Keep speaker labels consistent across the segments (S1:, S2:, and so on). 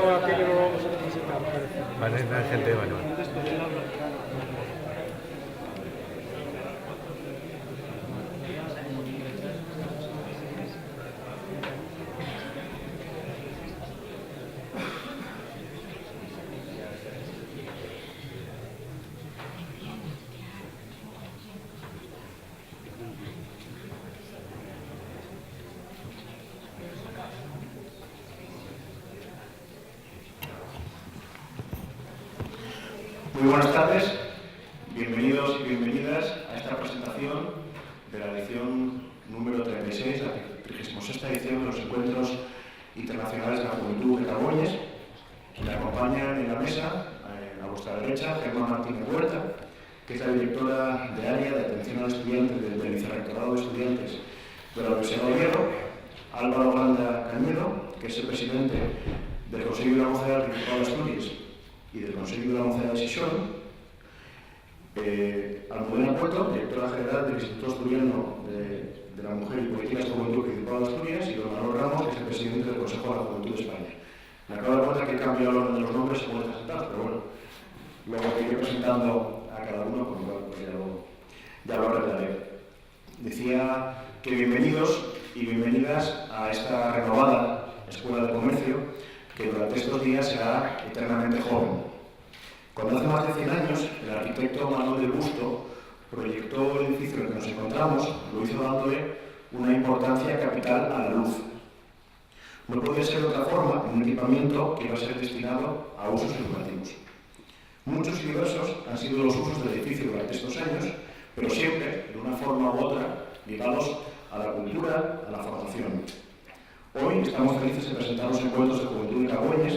S1: Aquello lo vamos a necesitar.
S2: Vale, la gente de Manuel.
S3: Muy buenas tardes, bienvenidos y bienvenidas a esta presentación de la edición número 36, la 36ª edición de los Encuentros Internacionales de la Juventud de Caboñes. Me acompañan en la mesa, a vuestra derecha, Gemma Martínez Huerta, que es la directora de área de atención al estudiante del Vicerrectorado de Estudiantes de la Universidad de Oviedo, Álvaro Granda Cañedo, que es el presidente del Consejo de la Mocedad del Principado de Asturias y del Consejo de la Mocedad de Xixón, Almudena Puerto, directora general del Instituto Asturiano de la Mujer y Políticas de Juventud del Principado de Asturias, y don Manuel Ramos, que es el presidente del Consejo de la Juventud de España. Me acabo de dar cuenta que he cambiado el orden de los nombres según estas sentados, pero bueno, luego iré presentando a cada uno, con lo cual pues ya lo arreglaré. Decía que bienvenidos y bienvenidas a esta renovada Escuela de Comercio, que durante estos días será eternamente joven. Cuando hace más de 100 años, el arquitecto Manuel del Busto proyectó el edificio en el que nos encontramos, lo hizo dándole una importancia capital a la luz. No podía ser de otra forma un equipamiento que iba a ser destinado a usos educativos. Muchos y diversos han sido los usos del edificio durante estos años, pero siempre, de una forma u otra, ligados a la cultura, a la formación. Hoy estamos felices de presentar los Encuentros de Juventud de Caboñes,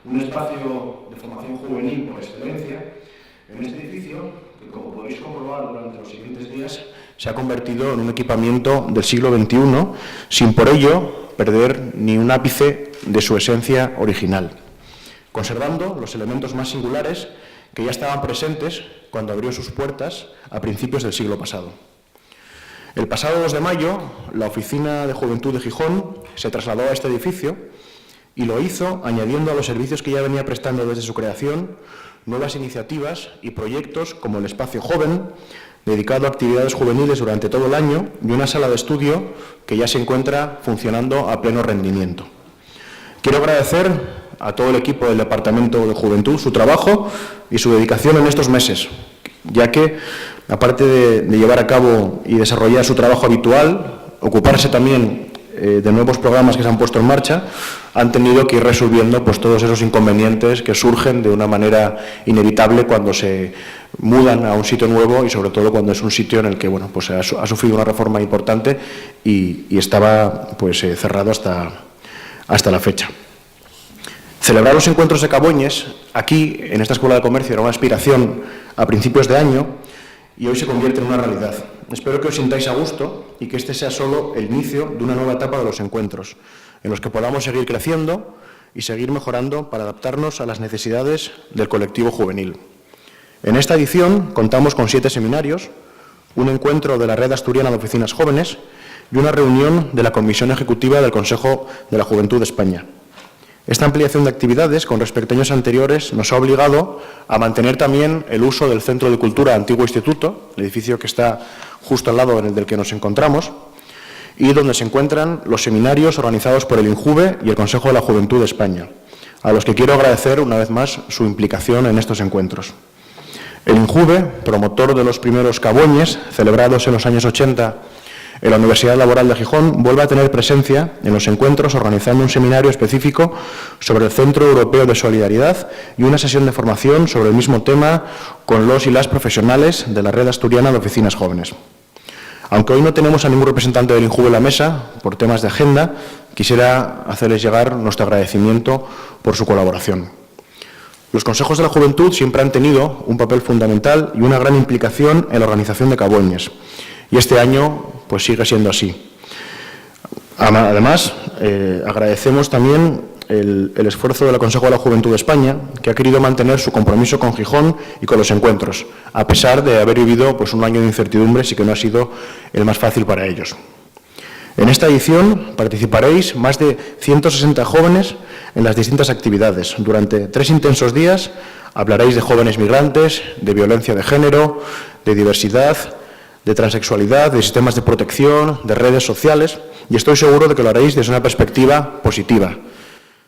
S3: un espacio de formación juvenil por excelencia, en este edificio que, como podéis comprobar durante los siguientes días, se ha convertido en un equipamiento del siglo XXI, sin por ello perder ni un ápice de su esencia original, conservando los elementos más singulares que ya estaban presentes cuando abrió sus puertas a principios del siglo pasado. El pasado 2 de mayo, la Oficina de Juventud de Gijón se trasladó a este edificio y lo hizo añadiendo a los servicios que ya venía prestando desde su creación nuevas iniciativas y proyectos como el Espacio Joven, dedicado a actividades juveniles durante todo el año, y una sala de estudio que ya se encuentra funcionando a pleno rendimiento. Quiero agradecer a todo el equipo del Departamento de Juventud su trabajo y su dedicación en estos meses, ya que, aparte de llevar a cabo y desarrollar su trabajo habitual, ocuparse también de nuevos programas que se han puesto en marcha, han tenido que ir resolviendo pues, todos esos inconvenientes que surgen de una manera inevitable cuando se mudan a un sitio nuevo y sobre todo cuando es un sitio en el que bueno, pues, ha sufrido una reforma importante y estaba pues, cerrado hasta la fecha. Celebrar los Encuentros de Caboñes aquí, en esta Escuela de Comercio, era una aspiración a principios de año y hoy se convierte en una realidad. Espero que os sintáis a gusto y que este sea solo el inicio de una nueva etapa de los encuentros, en los que podamos seguir creciendo y seguir mejorando para adaptarnos a las necesidades del colectivo juvenil. En esta edición contamos con 7 seminarios, un encuentro de la Red Asturiana de Oficinas Jóvenes y una reunión de la Comisión Ejecutiva del Consejo de la Juventud de España. Esta ampliación de actividades con respecto a años anteriores nos ha obligado a mantener también el uso del Centro de Cultura Antiguo Instituto, el edificio que está justo al lado del que nos encontramos, y donde se encuentran los seminarios organizados por el INJUVE y el Consejo de la Juventud de España, a los que quiero agradecer una vez más su implicación en estos encuentros. El INJUVE, promotor de los primeros Caboñes, celebrados en los años 80 en la Universidad Laboral de Gijón, vuelve a tener presencia en los encuentros organizando un seminario específico sobre el Centro Europeo de Solidaridad y una sesión de formación sobre el mismo tema con los y las profesionales de la Red Asturiana de Oficinas Jóvenes. Aunque hoy no tenemos a ningún representante del INJUVE en la mesa, por temas de agenda, quisiera hacerles llegar nuestro agradecimiento por su colaboración. Los consejos de la juventud siempre han tenido un papel fundamental y una gran implicación en la organización de Caboñes, y este año pues sigue siendo así. Además, agradecemos también el esfuerzo del Consejo de la Juventud de España, que ha querido mantener su compromiso con Gijón y con los encuentros, a pesar de haber vivido pues, un año de incertidumbres y que no ha sido el más fácil para ellos. En esta edición participaréis más de 160 jóvenes en las distintas actividades. Durante 3 intensos días hablaréis de jóvenes migrantes, de violencia de género, de diversidad, de transexualidad, de sistemas de protección, de redes sociales, y estoy seguro de que lo haréis desde una perspectiva positiva,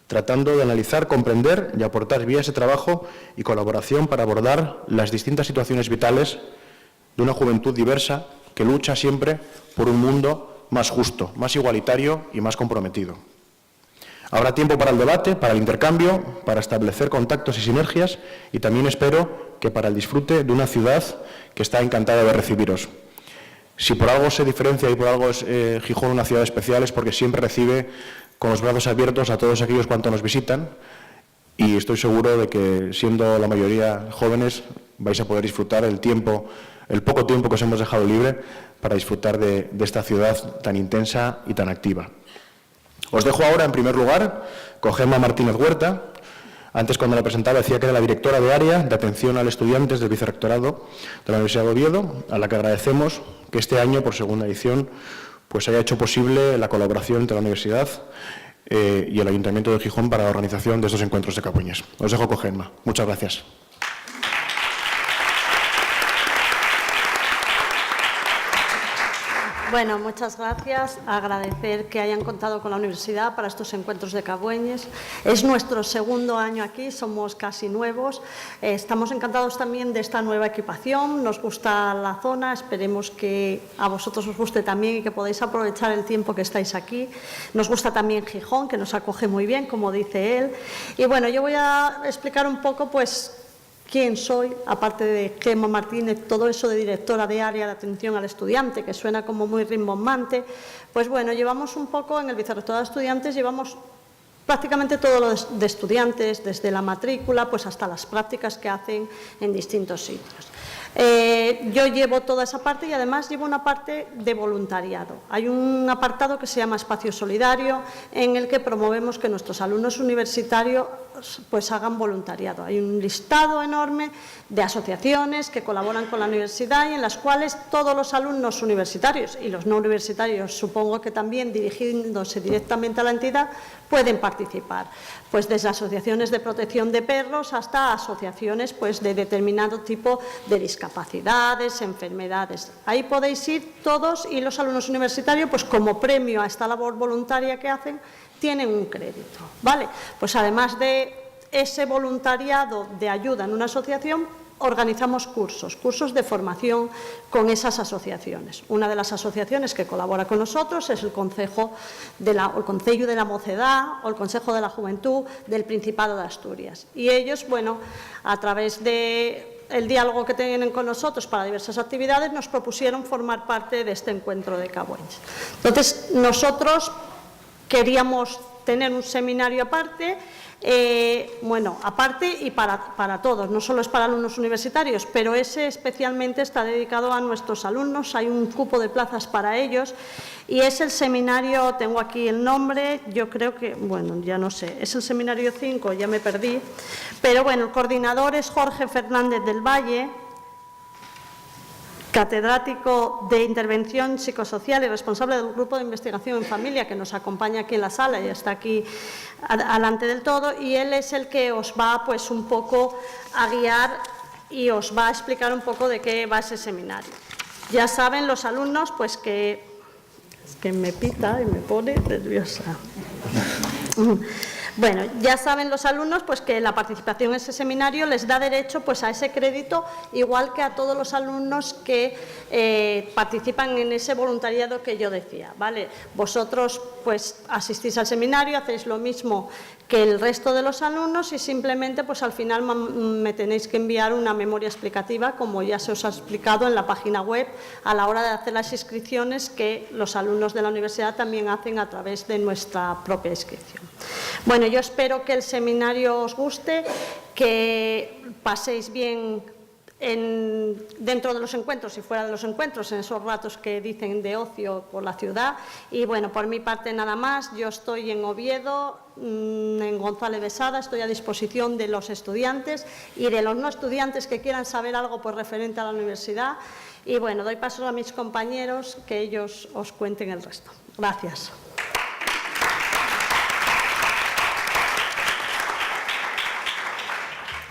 S3: tratando de analizar, comprender y aportar vía ese trabajo y colaboración para abordar las distintas situaciones vitales de una juventud diversa que lucha siempre por un mundo más justo, más igualitario y más comprometido. Habrá tiempo para el debate, para el intercambio, para establecer contactos y sinergias y también espero que para el disfrute de una ciudad que está encantada de recibiros. Si por algo se diferencia y por algo es Gijón una ciudad especial es porque siempre recibe con los brazos abiertos a todos aquellos cuantos nos visitan y estoy seguro de que siendo la mayoría jóvenes vais a poder disfrutar el poco tiempo que os hemos dejado libre para disfrutar de esta ciudad tan intensa y tan activa. Os dejo ahora, en primer lugar, con Gemma Martínez Huerta. Antes, cuando la presentaba, decía que era la directora de área de atención a los estudiantes del Vicerrectorado de la Universidad de Oviedo, a la que agradecemos que este año, por segunda edición, pues haya hecho posible la colaboración entre la universidad y el Ayuntamiento de Gijón para la organización de estos encuentros de Capueñes. Os dejo con Gemma. Muchas gracias.
S1: Bueno, muchas gracias. Agradecer que hayan contado con la universidad para estos encuentros de Cabueñes. Es nuestro segundo año aquí, somos casi nuevos. Estamos encantados también de esta nueva equipación. Nos gusta la zona, esperemos que a vosotros os guste también y que podáis aprovechar el tiempo que estáis aquí. Nos gusta también Gijón, que nos acoge muy bien, como dice él. Y bueno, yo voy a explicar un poco, pues, quién soy, aparte de Gemma Martínez, todo eso de directora de área de atención al estudiante, que suena como muy rimbombante. Pues bueno, llevamos un poco, en el Vicerrectorado de Estudiantes, llevamos prácticamente todo lo de estudiantes, desde la matrícula pues hasta las prácticas que hacen en distintos sitios. Yo llevo toda esa parte y además llevo una parte de voluntariado. Hay un apartado que se llama Espacio Solidario, en el que promovemos que nuestros alumnos universitarios pues hagan voluntariado. Hay un listado enorme de asociaciones que colaboran con la universidad y en las cuales todos los alumnos universitarios y los no universitarios, supongo que también dirigiéndose directamente a la entidad, pueden participar. Pues desde asociaciones de protección de perros hasta asociaciones pues de determinado tipo de discapacidades, enfermedades. Ahí podéis ir todos y los alumnos universitarios, pues como premio a esta labor voluntaria que hacen, tienen un crédito, ¿vale? Pues además de ese voluntariado de ayuda en una asociación, organizamos cursos de formación con esas asociaciones. Una de las asociaciones que colabora con nosotros es el Concello de la Mocedad o el Consejo de la Juventud del Principado de Asturias. Y ellos, bueno, a través de el diálogo que tienen con nosotros para diversas actividades, nos propusieron formar parte de este encuentro de Cabueñes. Entonces, nosotros queríamos tener un seminario aparte, aparte y para todos, no solo es para alumnos universitarios, pero ese especialmente está dedicado a nuestros alumnos, hay un cupo de plazas para ellos y es el seminario, tengo aquí el nombre, yo creo que, bueno, ya no sé, es el seminario 5, ya me perdí, pero bueno, el coordinador es Jorge Fernández del Valle, catedrático de Intervención Psicosocial y responsable del Grupo de Investigación en Familia, que nos acompaña aquí en la sala y está aquí alante del todo, y él es el que os va pues un poco a guiar y os va a explicar un poco de qué va ese seminario. Ya saben los alumnos pues que me pita y me pone nerviosa. Bueno, ya saben los alumnos pues que la participación en ese seminario les da derecho pues a ese crédito, igual que a todos los alumnos que participan en ese voluntariado que yo decía, ¿vale? Vosotros pues asistís al seminario, hacéis lo mismo que el resto de los alumnos y simplemente pues al final me tenéis que enviar una memoria explicativa, como ya se os ha explicado en la página web, a la hora de hacer las inscripciones que los alumnos de la universidad también hacen a través de nuestra propia inscripción. Bueno, yo espero que el seminario os guste, que paséis bien dentro de los encuentros y fuera de los encuentros, en esos ratos que dicen de ocio por la ciudad. Y bueno, por mi parte nada más. Yo estoy en Oviedo, en González Besada, estoy a disposición de los estudiantes y de los no estudiantes que quieran saber algo por referente a la universidad. Y bueno, doy paso a mis compañeros que ellos os cuenten el resto. Gracias.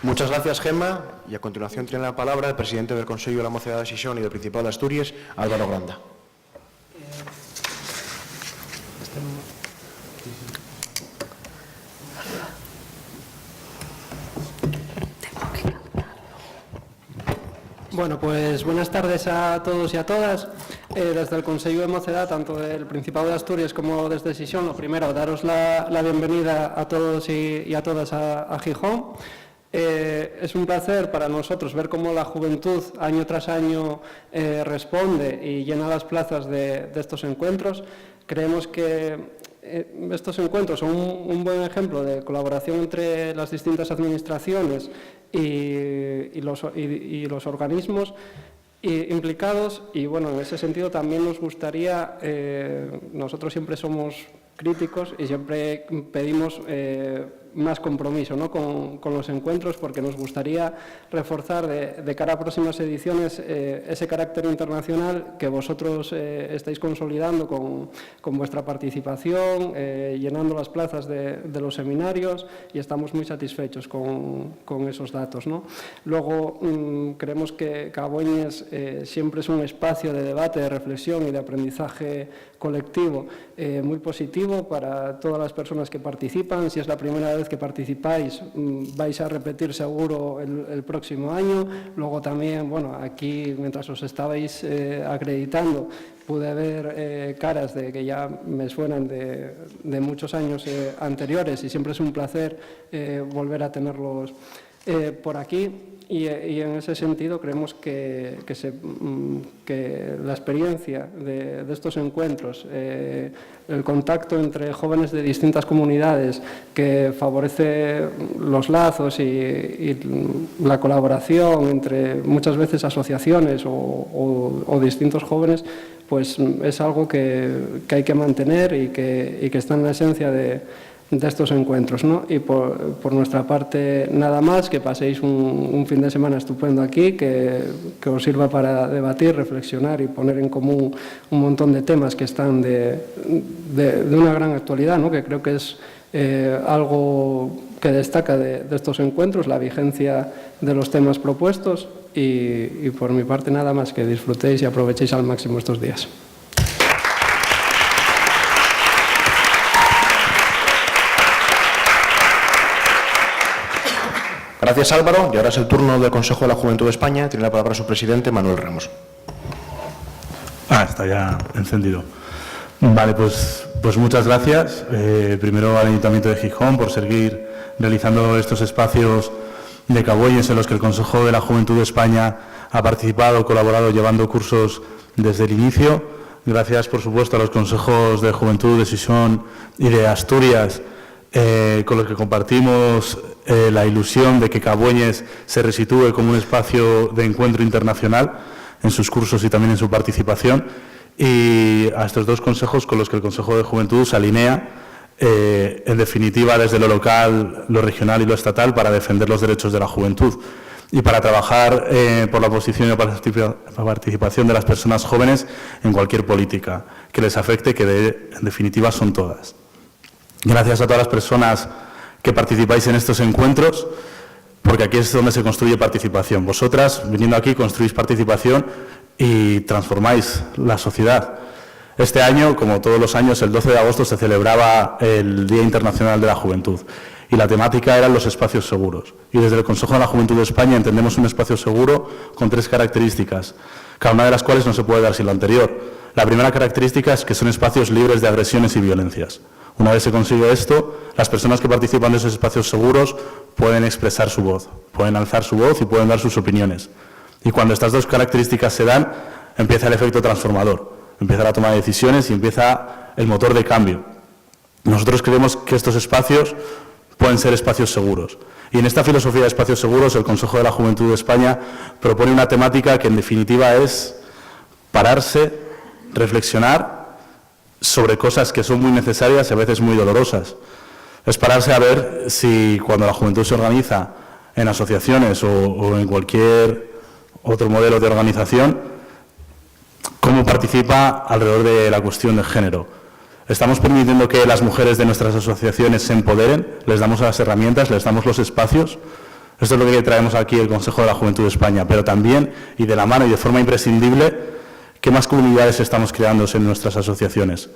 S3: Muchas gracias, Gemma. Y a continuación tiene la palabra el presidente del Consejo de la Mocedad de Xixón y del Principado de Asturias, Álvaro Granda.
S4: Bueno, pues buenas tardes a todos y a todas. Desde el Consejo de Mocedad, tanto del Principado de Asturias como desde Xixón, lo primero, daros la bienvenida a todos y a todas a Gijón. Es un placer para nosotros ver cómo la juventud año tras año responde y llena las plazas de estos encuentros. Creemos que estos encuentros son un buen ejemplo de colaboración entre las distintas administraciones y los organismos implicados, y bueno, en ese sentido también nos gustaría, nosotros siempre somos críticos y siempre pedimos más compromiso, ¿no?, con los encuentros, porque nos gustaría reforzar de cara a próximas ediciones ese carácter internacional que vosotros estáis consolidando con vuestra participación, llenando las plazas de los seminarios, y estamos muy satisfechos con esos datos, ¿no? Luego, creemos que Cabueñes siempre es un espacio de debate, de reflexión y de aprendizaje colectivo muy positivo para todas las personas que participan. Si es la primera vez que participáis, vais a repetir seguro el próximo año. Luego también, bueno, aquí mientras os estabais acreditando, pude ver caras que ya me suenan de muchos años anteriores, y siempre es un placer volver a tenerlos por aquí. Y en ese sentido creemos que la experiencia de estos encuentros, el contacto entre jóvenes de distintas comunidades, que favorece los lazos y la colaboración entre muchas veces asociaciones o distintos jóvenes, pues es algo que hay que mantener y que está en la esencia de estos encuentros, ¿no? Y por nuestra parte nada más, que paséis un fin de semana estupendo aquí, que os sirva para debatir, reflexionar y poner en común un montón de temas que están de una gran actualidad, ¿no?, que creo que es algo que destaca de estos encuentros, la vigencia de los temas propuestos, y por mi parte nada más, que disfrutéis y aprovechéis al máximo estos días.
S3: Gracias, Álvaro. Y ahora es el turno del Consejo de la Juventud de España. Tiene la palabra su presidente, Manuel Ramos.
S5: Está ya encendido. Vale, pues muchas gracias. Primero al Ayuntamiento de Gijón por seguir realizando estos espacios de Cabueñes en los que el Consejo de la Juventud de España ha participado, colaborado, llevando cursos desde el inicio. Gracias, por supuesto, a los consejos de Juventud de Xixón y de Asturias, con los que compartimos la ilusión de que Cabueñes se resitúe como un espacio de encuentro internacional en sus cursos y también en su participación, y a estos dos consejos con los que el Consejo de Juventud se alinea, en definitiva, desde lo local, lo regional y lo estatal, para defender los derechos de la juventud y para trabajar por la posición y la participación de las personas jóvenes en cualquier política que les afecte, que en definitiva son todas. Gracias a todas las personas que participáis en estos encuentros, porque aquí es donde se construye participación. Vosotras, viniendo aquí, construís participación y transformáis la sociedad. Este año, como todos los años, el 12 de agosto se celebraba el Día Internacional de la Juventud, y la temática eran los espacios seguros. Y desde el Consejo de la Juventud de España entendemos un espacio seguro con 3 características, cada una de las cuales no se puede dar sin la anterior. La primera característica es que son espacios libres de agresiones y violencias. Una vez se consigue esto, las personas que participan de esos espacios seguros pueden expresar su voz, pueden alzar su voz y pueden dar sus opiniones. Y cuando estas 2 características se dan, empieza el efecto transformador, empieza la toma de decisiones y empieza el motor de cambio. Nosotros creemos que estos espacios pueden ser espacios seguros. Y en esta filosofía de espacios seguros, el Consejo de la Juventud de España propone una temática que en definitiva es pararse, reflexionar sobre cosas que son muy necesarias y a veces muy dolorosas. Es pararse a ver si cuando la juventud se organiza en asociaciones o en cualquier otro modelo de organización, cómo participa alrededor de la cuestión de género. Estamos permitiendo que las mujeres de nuestras asociaciones se empoderen, les damos las herramientas, les damos los espacios. Esto es lo que traemos aquí el Consejo de la Juventud de España, pero también, y de la mano y de forma imprescindible, ¿qué más comunidades estamos creando en nuestras asociaciones?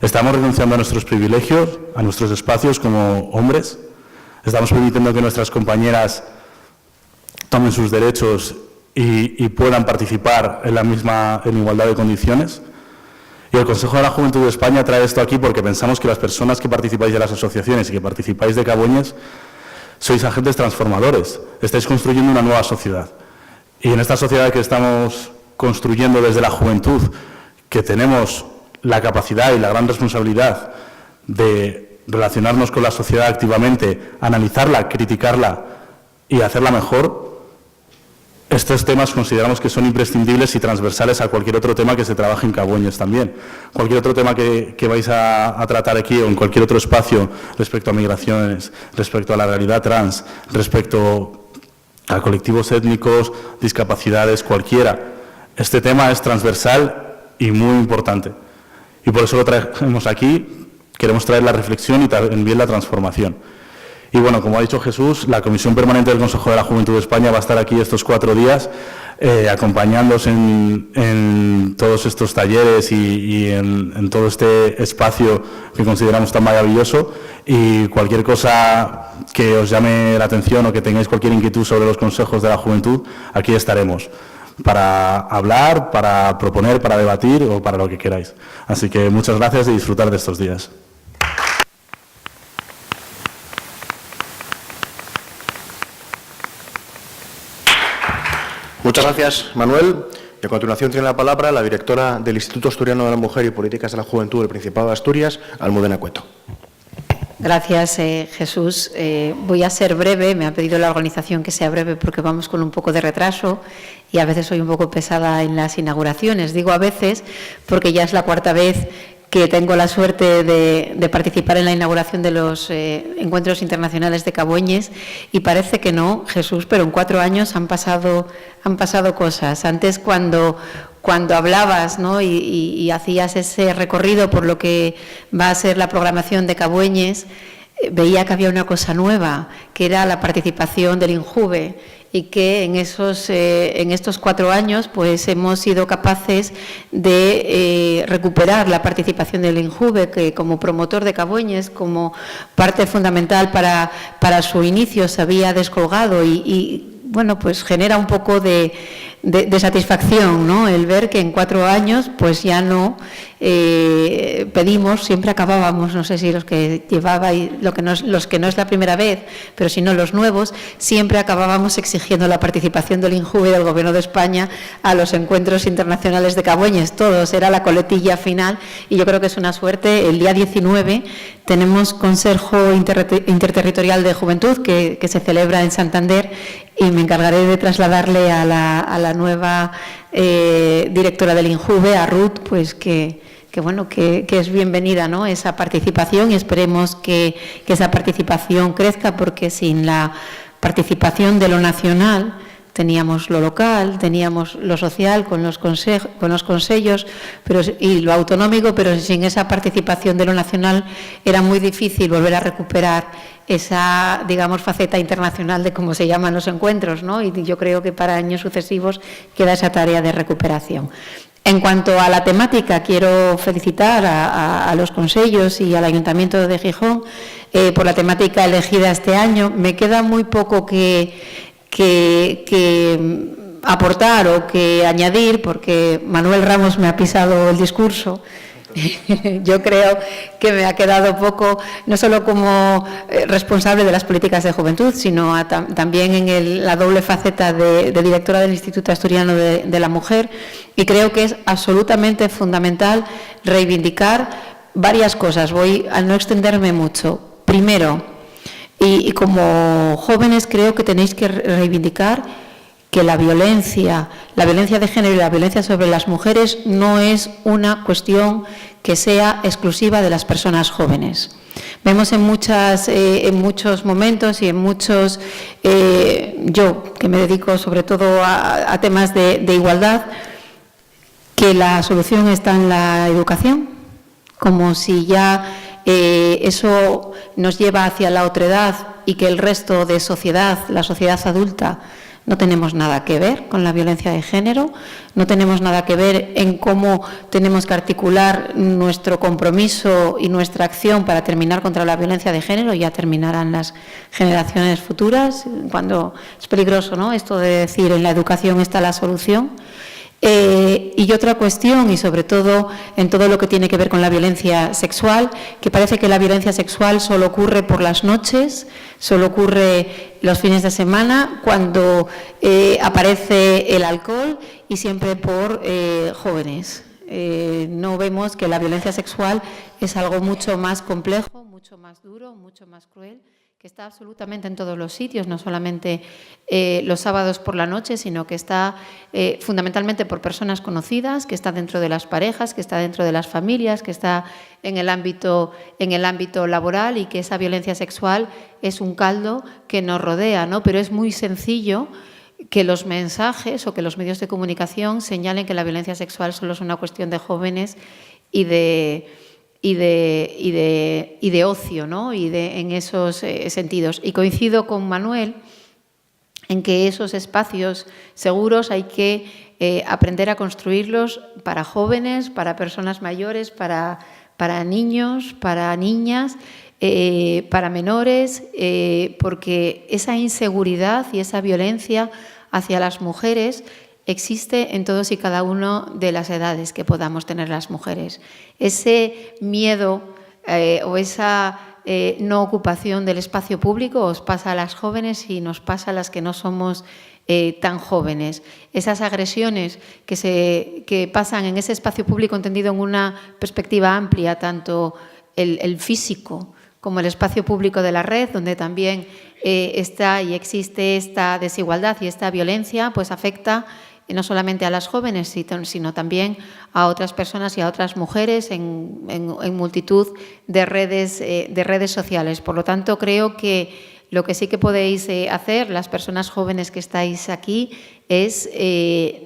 S5: ¿Estamos renunciando a nuestros privilegios, a nuestros espacios como hombres? ¿Estamos permitiendo que nuestras compañeras tomen sus derechos y puedan participar en igualdad de condiciones? Y el Consejo de la Juventud de España trae esto aquí porque pensamos que las personas que participáis de las asociaciones y que participáis de Cabueñes sois agentes transformadores, estáis construyendo una nueva sociedad. Y en esta sociedad que estamos construyendo desde la juventud, que tenemos la capacidad y la gran responsabilidad de relacionarnos con la sociedad activamente, analizarla, criticarla y hacerla mejor, estos temas consideramos que son imprescindibles y transversales a cualquier otro tema que se trabaje en Cabueñes también. Cualquier otro tema que vais a tratar aquí o en cualquier otro espacio respecto a migraciones, respecto a la realidad trans, respecto a colectivos étnicos, discapacidades, cualquiera. Este tema es transversal y muy importante. Y por eso lo traemos aquí, queremos traer la reflexión y también la transformación. Y bueno, como ha dicho Jesús, la Comisión Permanente del Consejo de la Juventud de España va a estar aquí estos 4 días acompañándoos en todos estos talleres y en todo este espacio que consideramos tan maravilloso. Y cualquier cosa que os llame la atención o que tengáis cualquier inquietud sobre los consejos de la juventud, aquí estaremos para hablar, para proponer, para debatir o para lo que queráis. Así que muchas gracias y disfrutar de estos días.
S3: Muchas gracias, Manuel. Y a continuación tiene la palabra la directora del Instituto Asturiano de la Mujer y Políticas de la Juventud del Principado de Asturias, Almudena Cueto.
S6: Gracias, Jesús. Voy a ser breve. Me ha pedido la organización que sea breve porque vamos con un poco de retraso y a veces soy un poco pesada en las inauguraciones. Digo a veces porque ya es la 4ª vez que tengo la suerte de participar en la inauguración de los encuentros internacionales de Cabueñes y parece que no, Jesús, pero en 4 años han pasado cosas. Antes cuando hablabas, ¿no? y hacías ese recorrido por lo que va a ser la programación de Cabueñes, veía que había una cosa nueva, que era la participación del INJUVE, y que en estos 4 años pues hemos sido capaces de recuperar la participación del INJUVE, que como promotor de Cabueñes, como parte fundamental para su inicio, se había descolgado y bueno, pues genera un poco de satisfacción, ¿no? El ver que en 4 años pues ya no pedimos, siempre acabábamos, no sé si los que llevabais, los que no es la primera vez, pero si no los nuevos, siempre acabábamos exigiendo la participación del INJUVE y del Gobierno de España a los encuentros internacionales de Cabueñes, todos, era la coletilla final y yo creo que es una suerte. El día 19 tenemos Consejo Interterritorial de Juventud que se celebra en Santander y me encargaré de trasladarle a la nueva directora del INJUVE, a Ruth, pues que es bienvenida, ¿no?, esa participación, y esperemos que esa participación crezca, porque sin la participación de lo nacional teníamos lo local, teníamos lo social con los consellos y lo autonómico, pero sin esa participación de lo nacional era muy difícil volver a recuperar esa, digamos, faceta internacional de cómo se llaman los encuentros, ¿no? Y yo creo que para años sucesivos queda esa tarea de recuperación. En cuanto a la temática, quiero felicitar a los consellos y al Ayuntamiento de Gijón por la temática elegida este año. Me queda muy poco que aportar o que añadir, porque Manuel Ramos me ha pisado el discurso. Yo creo que me ha quedado poco, no solo como responsable de las políticas de juventud, sino también en la doble faceta de directora del Instituto Asturiano de la Mujer, y creo que es absolutamente fundamental reivindicar varias cosas. Voy a no extenderme mucho. Primero, Y como jóvenes creo que tenéis que reivindicar que la violencia de género y la violencia sobre las mujeres no es una cuestión que sea exclusiva de las personas jóvenes. Vemos en muchos momentos y en muchos, yo que me dedico sobre todo a temas de igualdad, que la solución está en la educación, como si ya eso nos lleva hacia la otredad y que el resto de sociedad, la sociedad adulta, no tenemos nada que ver con la violencia de género, no tenemos nada que ver en cómo tenemos que articular nuestro compromiso y nuestra acción para terminar contra la violencia de género. Ya terminarán las generaciones futuras, cuando es peligroso, ¿no?, esto de decir en la educación está la solución. Y otra cuestión, y sobre todo en todo lo que tiene que ver con la violencia sexual, que parece que la violencia sexual solo ocurre por las noches, solo ocurre los fines de semana, cuando aparece el alcohol y siempre por jóvenes. No vemos que la violencia sexual es algo mucho más complejo, mucho más duro, mucho más cruel, que está absolutamente en todos los sitios, no solamente los sábados por la noche, sino que está fundamentalmente por personas conocidas, que está dentro de las parejas, que está dentro de las familias, que está en el ámbito laboral, y que esa violencia sexual es un caldo que nos rodea, ¿no? Pero es muy sencillo que los mensajes o que los medios de comunicación señalen que la violencia sexual solo es una cuestión de jóvenes y de ocio, ¿no? En esos sentidos. Y coincido con Manuel en que esos espacios seguros hay que aprender a construirlos para jóvenes, para personas mayores, para niños, para niñas, para menores, porque esa inseguridad y esa violencia hacia las mujeres existe en todos y cada uno de las edades que podamos tener las mujeres. Ese miedo o esa no ocupación del espacio público os pasa a las jóvenes y nos pasa a las que no somos tan jóvenes. Esas agresiones que pasan en ese espacio público entendido en una perspectiva amplia, tanto el físico como el espacio público de la red, donde también está y existe esta desigualdad y esta violencia, pues afecta no solamente a las jóvenes, sino también a otras personas y a otras mujeres en multitud de redes sociales. Por lo tanto, creo que lo que sí que podéis hacer, las personas jóvenes que estáis aquí, es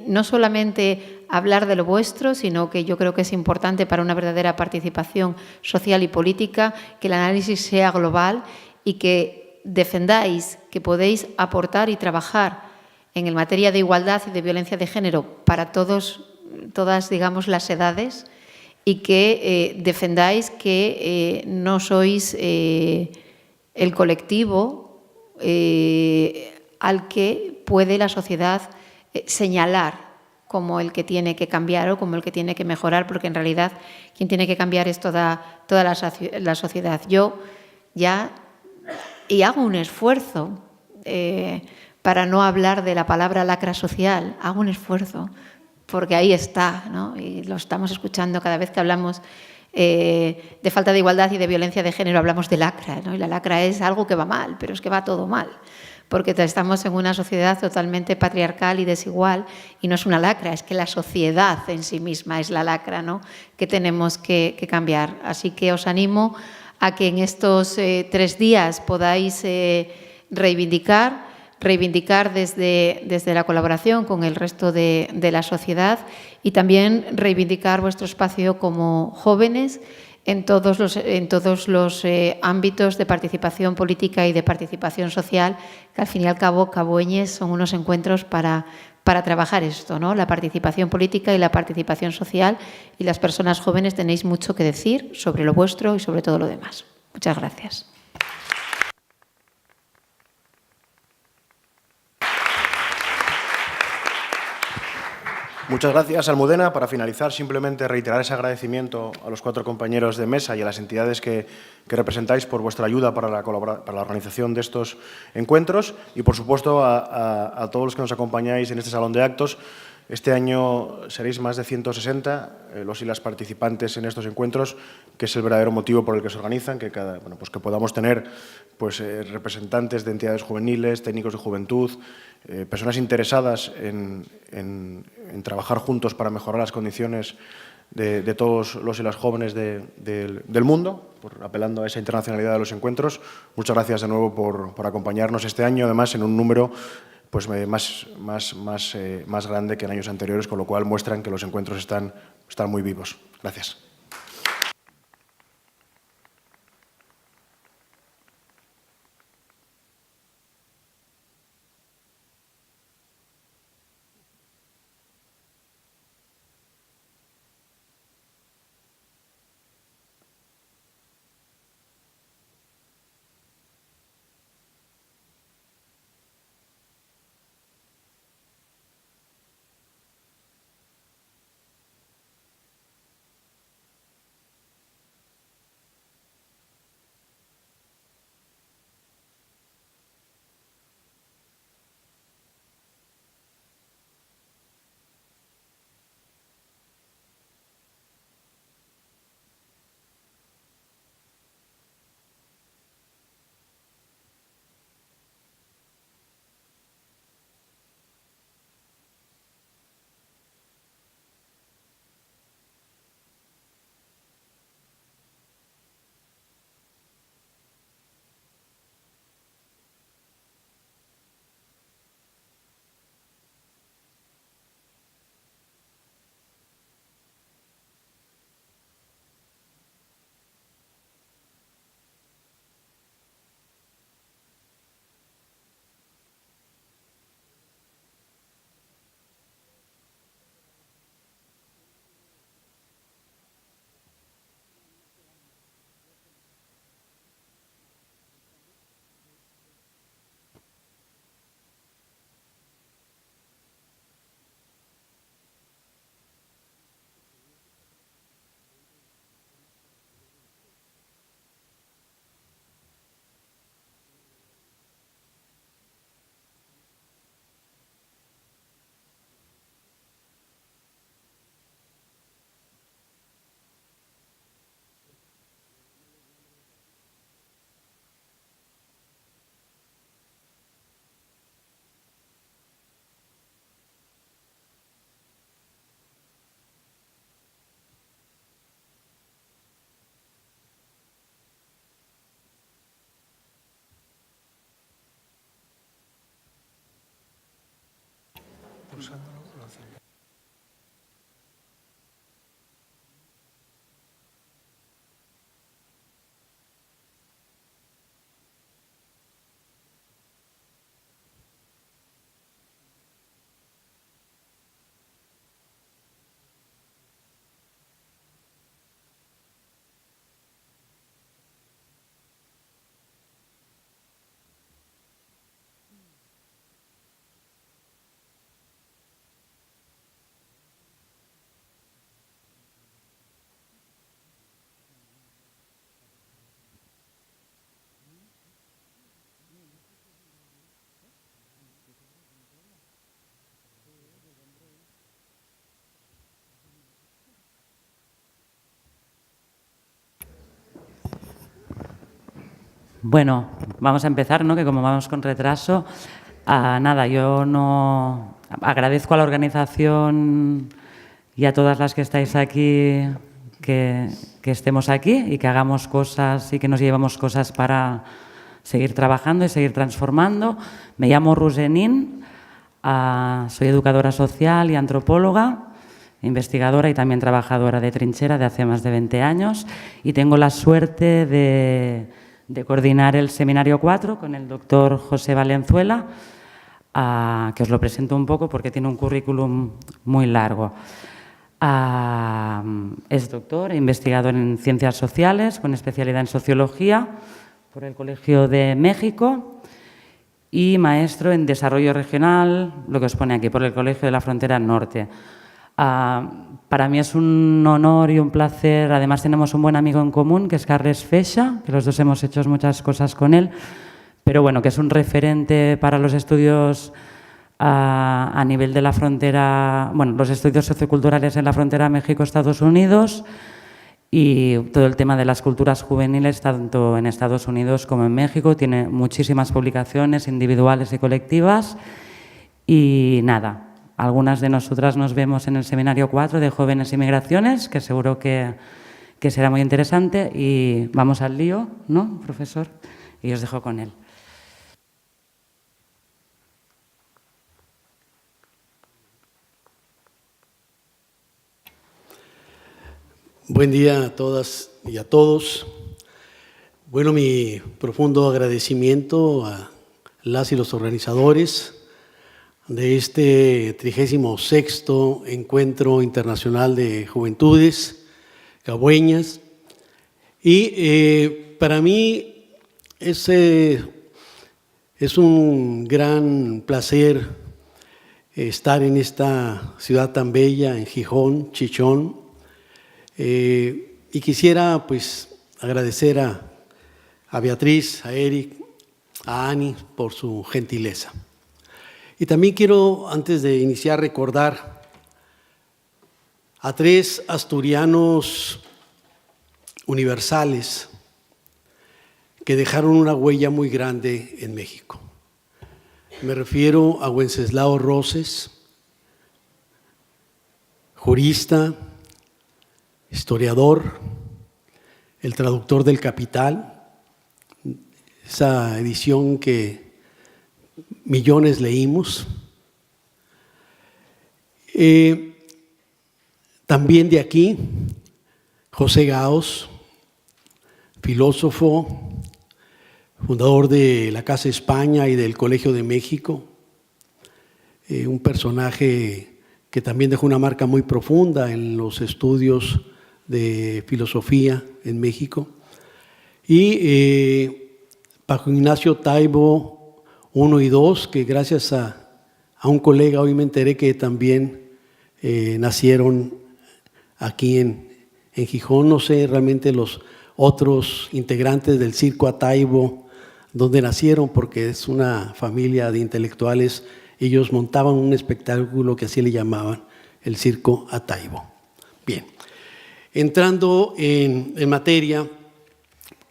S6: no solamente hablar de lo vuestro, sino que yo creo que es importante para una verdadera participación social y política que el análisis sea global y que defendáis que podéis aportar y trabajar en materia de igualdad y de violencia de género para todas, digamos, las edades, y que defendáis que no sois el colectivo al que puede la sociedad señalar como el que tiene que cambiar o como el que tiene que mejorar, porque en realidad quien tiene que cambiar es toda la sociedad. Yo ya hago un esfuerzo para no hablar de la palabra lacra social, hago un esfuerzo, porque ahí está, ¿no? Y lo estamos escuchando cada vez que hablamos de falta de igualdad y de violencia de género, hablamos de lacra, ¿no? Y la lacra es algo que va mal, pero es que va todo mal, porque estamos en una sociedad totalmente patriarcal y desigual, y no es una lacra, es que la sociedad en sí misma es la lacra, ¿no?, que tenemos que cambiar. Así que os animo a que en estos 3 días podáis reivindicar desde la colaboración con el resto de la sociedad, y también reivindicar vuestro espacio como jóvenes en todos los ámbitos de participación política y de participación social, que al fin y al cabo Cabueñes son unos encuentros para trabajar esto, ¿no?, la participación política y la participación social, y las personas jóvenes tenéis mucho que decir sobre lo vuestro y sobre todo lo demás. Muchas gracias.
S3: Muchas gracias, Almudena. Para finalizar, simplemente reiterar ese agradecimiento a los 4 compañeros de mesa y a las entidades que representáis por vuestra ayuda para la organización de estos encuentros y, por supuesto, a todos los que nos acompañáis en este salón de actos. Este año seréis más de 160 los y las participantes en estos encuentros, que es el verdadero motivo por el que se organizan, que que podamos tener representantes de entidades juveniles, técnicos de juventud, personas interesadas en trabajar juntos para mejorar las condiciones de todos los y las jóvenes del mundo, apelando a esa internacionalidad de los encuentros. Muchas gracias de nuevo por acompañarnos este año, además en un número más grande que en años anteriores, con lo cual muestran que los encuentros están muy vivos. Gracias.
S7: Bueno, vamos a empezar, ¿no? Que como vamos con retraso, nada, yo no agradezco a la organización y a todas las que estáis aquí que estemos aquí y que hagamos cosas y que nos llevemos cosas para seguir trabajando y seguir transformando. Me llamo Rosenín, soy educadora social y antropóloga, investigadora y también trabajadora de trinchera de hace más de 20 años y tengo la suerte de coordinar el Seminario 4 con el doctor José Valenzuela, que os lo presento un poco porque tiene un currículum muy largo. Es doctor e investigador en Ciencias Sociales con especialidad en Sociología por el Colegio de México y maestro en Desarrollo Regional, lo que os pone aquí, por el Colegio de la Frontera Norte. Para mí es un honor y un placer. Además, tenemos un buen amigo en común, que es Carles Feixa, que los dos hemos hecho muchas cosas con él, pero bueno, que es un referente para los estudios a nivel de la frontera, bueno, los estudios socioculturales en la frontera México-Estados Unidos y todo el tema de las culturas juveniles, tanto en Estados Unidos como en México. Tiene muchísimas publicaciones individuales y colectivas. Y nada, algunas de nosotras nos vemos en el seminario 4 de Jóvenes y Migraciones, que seguro que será muy interesante. Y vamos al lío, ¿no, profesor? Y os dejo con él.
S8: Buen día a todas y a todos. Bueno, mi profundo agradecimiento a las y los organizadores de este 36º Encuentro Internacional de Juventudes Cabueñas. Y para mí es un gran placer estar en esta ciudad tan bella, en Gijón, Chichón. Y quisiera pues agradecer a Beatriz, a Eric, a Ani por su gentileza. Y también quiero, antes de iniciar, recordar a 3 asturianos universales que dejaron una huella muy grande en México. Me refiero a Wenceslao Roses, jurista, historiador, el traductor del Capital, esa edición que millones leímos. También de aquí, José Gaos, filósofo, fundador de la Casa España y del Colegio de México, un personaje que también dejó una marca muy profunda en los estudios de filosofía en México. Y Paco Ignacio Taibo I y II, que gracias a un colega hoy me enteré que también nacieron aquí en Gijón. No sé realmente los otros integrantes del Circo Ataibo dónde nacieron, porque es una familia de intelectuales. Ellos montaban un espectáculo que así le llamaban, el Circo Ataibo. Bien, entrando en materia,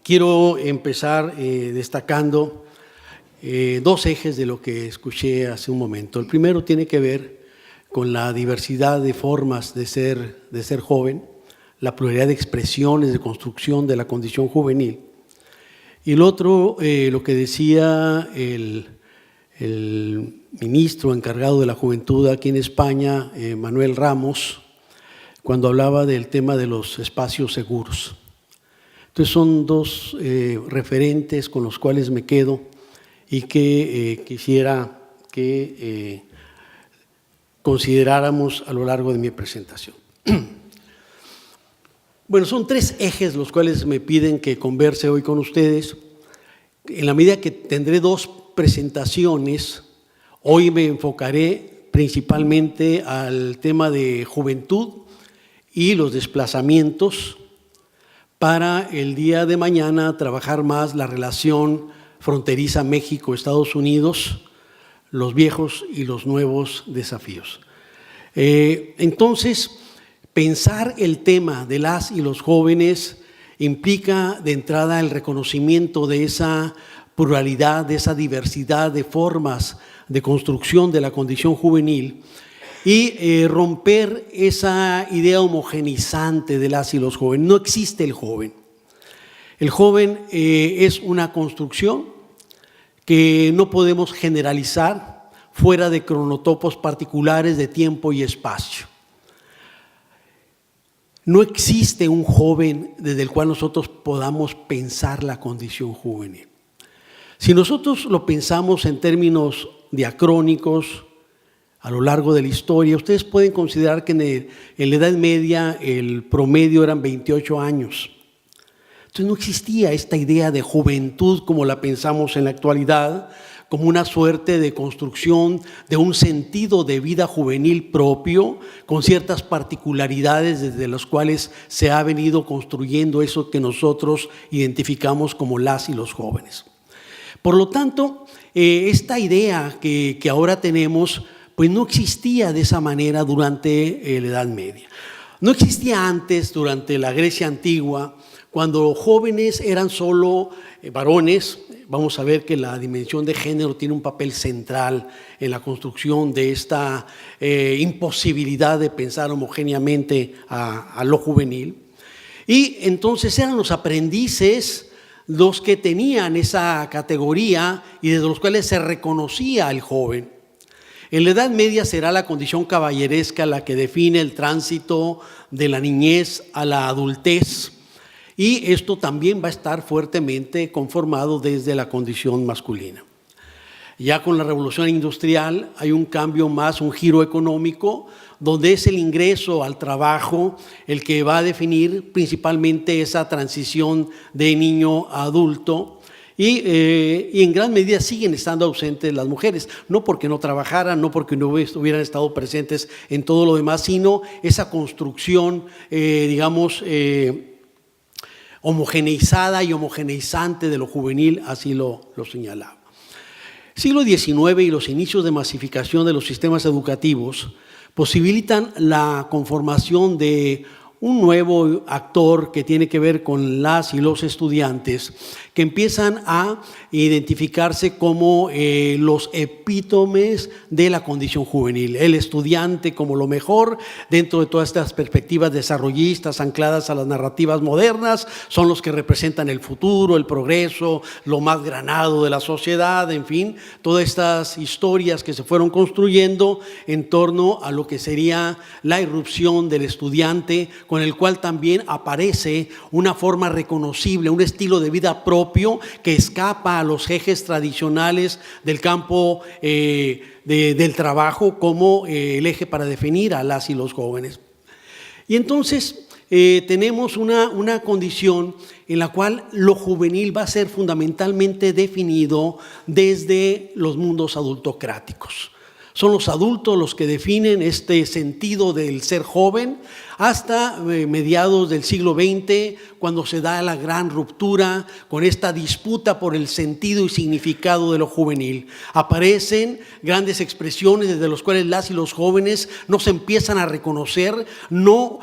S8: quiero empezar destacando 2 ejes de lo que escuché hace un momento. El primero tiene que ver con la diversidad de formas de ser joven, la pluralidad de expresiones de construcción de la condición juvenil. Y el otro, lo que decía el ministro encargado de la juventud aquí en España, Manuel Ramos, cuando hablaba del tema de los espacios seguros. Entonces son 2 referentes con los cuales me quedo y que quisiera que consideráramos a lo largo de mi presentación. Bueno, son 3 ejes los cuales me piden que converse hoy con ustedes. En la medida que tendré 2 presentaciones, hoy me enfocaré principalmente al tema de juventud y los desplazamientos, para el día de mañana trabajar más la relación fronteriza México-Estados Unidos, los viejos y los nuevos desafíos. Entonces, pensar el tema de las y los jóvenes implica de entrada el reconocimiento de esa pluralidad, de esa diversidad de formas de construcción de la condición juvenil y romper esa idea homogenizante de las y los jóvenes. No existe el joven. El joven es una construcción que no podemos generalizar fuera de cronotopos particulares de tiempo y espacio. No existe un joven desde el cual nosotros podamos pensar la condición juvenil. Si nosotros lo pensamos en términos diacrónicos a lo largo de la historia, ustedes pueden considerar que en la Edad Media el promedio eran 28 años. Entonces no existía esta idea de juventud como la pensamos en la actualidad, como una suerte de construcción de un sentido de vida juvenil propio, con ciertas particularidades desde las cuales se ha venido construyendo eso que nosotros identificamos como las y los jóvenes. Por lo tanto, esta idea que ahora tenemos, pues no existía de esa manera durante la Edad Media. No existía antes, durante la Grecia antigua, cuando los jóvenes eran solo varones. Vamos a ver que la dimensión de género tiene un papel central en la construcción de esta imposibilidad de pensar homogéneamente a lo juvenil. Y entonces eran los aprendices los que tenían esa categoría y desde los cuales se reconocía al joven. En la Edad Media será la condición caballeresca la que define el tránsito de la niñez a la adultez, y esto también va a estar fuertemente conformado desde la condición masculina. Ya con la revolución industrial hay un cambio más, un giro económico, donde es el ingreso al trabajo el que va a definir principalmente esa transición de niño a adulto. Y en gran medida siguen estando ausentes las mujeres, no porque no trabajaran, no porque no hubieran estado presentes en todo lo demás, sino esa construcción, homogeneizada y homogeneizante de lo juvenil, así lo señalaba. Siglo XIX y los inicios de masificación de los sistemas educativos posibilitan la conformación de un nuevo actor que tiene que ver con las y los estudiantes, que empiezan a identificarse como los epítomes de la condición juvenil. El estudiante como lo mejor dentro de todas estas perspectivas desarrollistas ancladas a las narrativas modernas, son los que representan el futuro, el progreso, lo más granado de la sociedad, en fin, todas estas historias que se fueron construyendo en torno a lo que sería la irrupción del estudiante, con el cual también aparece una forma reconocible, un estilo de vida propio que escapa a los ejes tradicionales del campo del trabajo como el eje para definir a las y los jóvenes. Y entonces tenemos una condición en la cual lo juvenil va a ser fundamentalmente definido desde los mundos adultocráticos. Son los adultos los que definen este sentido del ser joven hasta mediados del siglo XX, cuando se da la gran ruptura con esta disputa por el sentido y significado de lo juvenil. Aparecen grandes expresiones desde las cuales las y los jóvenes no se empiezan a reconocer, no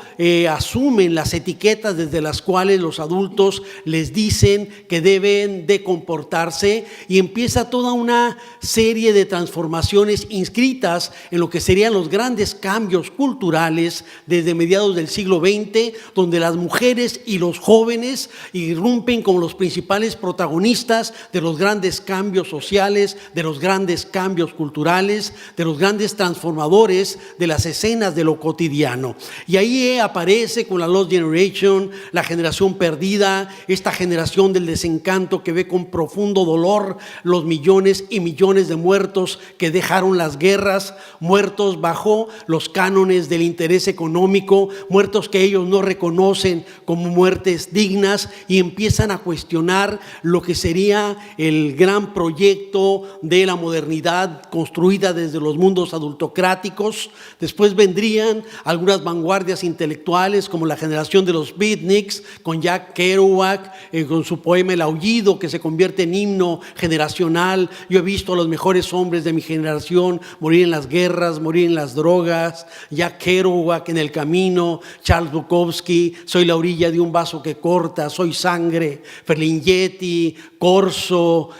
S8: asumen las etiquetas desde las cuales los adultos les dicen que deben de comportarse, y empieza toda una serie de transformaciones inscritas en lo que serían los grandes cambios culturales desde mediados del siglo XX, donde las mujeres y los jóvenes irrumpen como los principales protagonistas de los grandes cambios sociales, de los grandes cambios culturales, de los grandes transformadores de las escenas de lo cotidiano. Y ahí aparece con la Lost Generation, la generación perdida, esta generación del desencanto que ve con profundo dolor los millones y millones de muertos que dejaron las guerras, muertos bajo los cánones del interés económico, muertos que ellos no reconocen como muertes dignas, y empiezan a cuestionar lo que sería el gran proyecto de la modernidad construida desde los mundos adultocráticos. Después vendrían algunas vanguardias intelectuales como la generación de los beatniks, con Jack Kerouac, con su poema El Aullido, que se convierte en himno generacional. Yo he visto a los mejores hombres de mi generación morir en las guerras, morir en las drogas. Jack Kerouac, En el camino. Charles Bukowski, Soy la orilla de un vaso que corta, Soy sangre. Ferlinghetti, Corso,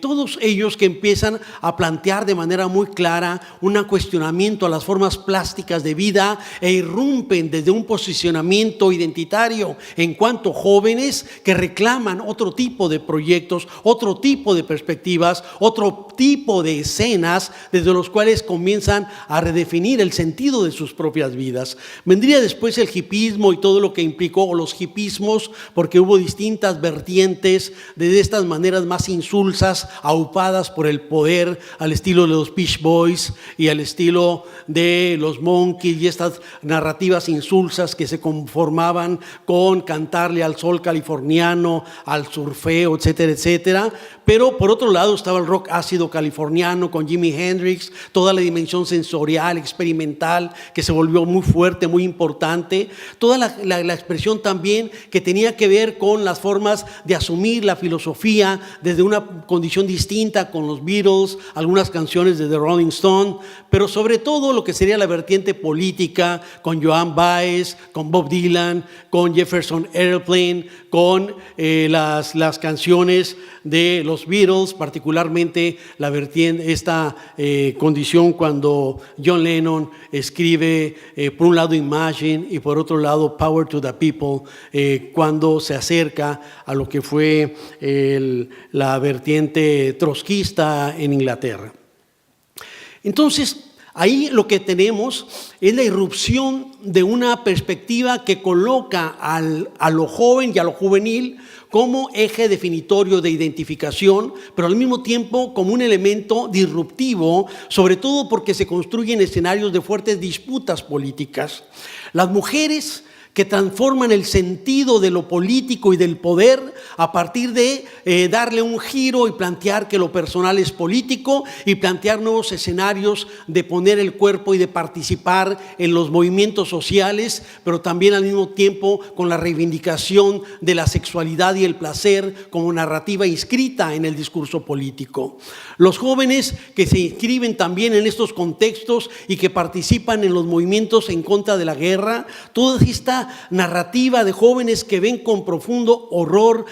S8: todos ellos que empiezan a plantear de manera muy clara un cuestionamiento a las formas plásticas de vida e irrumpen desde un posicionamiento identitario en cuanto jóvenes que reclaman otro tipo de proyectos, otro tipo de perspectivas, otro tipo de escenas desde desde los cuales comienzan a redefinir el sentido de sus propias vidas. Vendría después el hipismo y todo lo que implicó, o los hipismos, porque hubo distintas vertientes de estas maneras más insulsas, aupadas por el poder, al estilo de los Beach Boys y al estilo de los Monkees, y estas narrativas insulsas que se conformaban con cantarle al sol californiano, al surfeo, etcétera, etcétera. Pero por otro lado estaba el rock ácido californiano con Jimi Hendrix, toda la dimensión sensorial, experimental, que se volvió muy fuerte, muy importante. Toda la expresión también que tenía que ver con las formas de asumir la filosofía desde una condición distinta, con los Beatles, algunas canciones de The Rolling Stone, pero sobre todo lo que sería la vertiente política, con Joan Baez, con Bob Dylan, con Jefferson Airplane, con las canciones de los Beatles, particularmente la vertiente, esta condición cuando John Lennon escribe por un lado Imagine y por otro lado Power to the People, cuando se acerca a lo que fue la vertiente trotskista en Inglaterra. Entonces, ahí lo que tenemos es la irrupción de una perspectiva que coloca a lo joven y a lo juvenil como eje definitorio de identificación, pero al mismo tiempo como un elemento disruptivo, sobre todo porque se construyen escenarios de fuertes disputas políticas. Las mujeres que transforman el sentido de lo político y del poder a partir de darle un giro y plantear que lo personal es político y plantear nuevos escenarios de poner el cuerpo y de participar en los movimientos sociales, pero también al mismo tiempo con la reivindicación de la sexualidad y el placer como narrativa inscrita en el discurso político. Los jóvenes que se inscriben también en estos contextos y que participan en los movimientos en contra de la guerra, toda esta narrativa de jóvenes que ven con profundo horror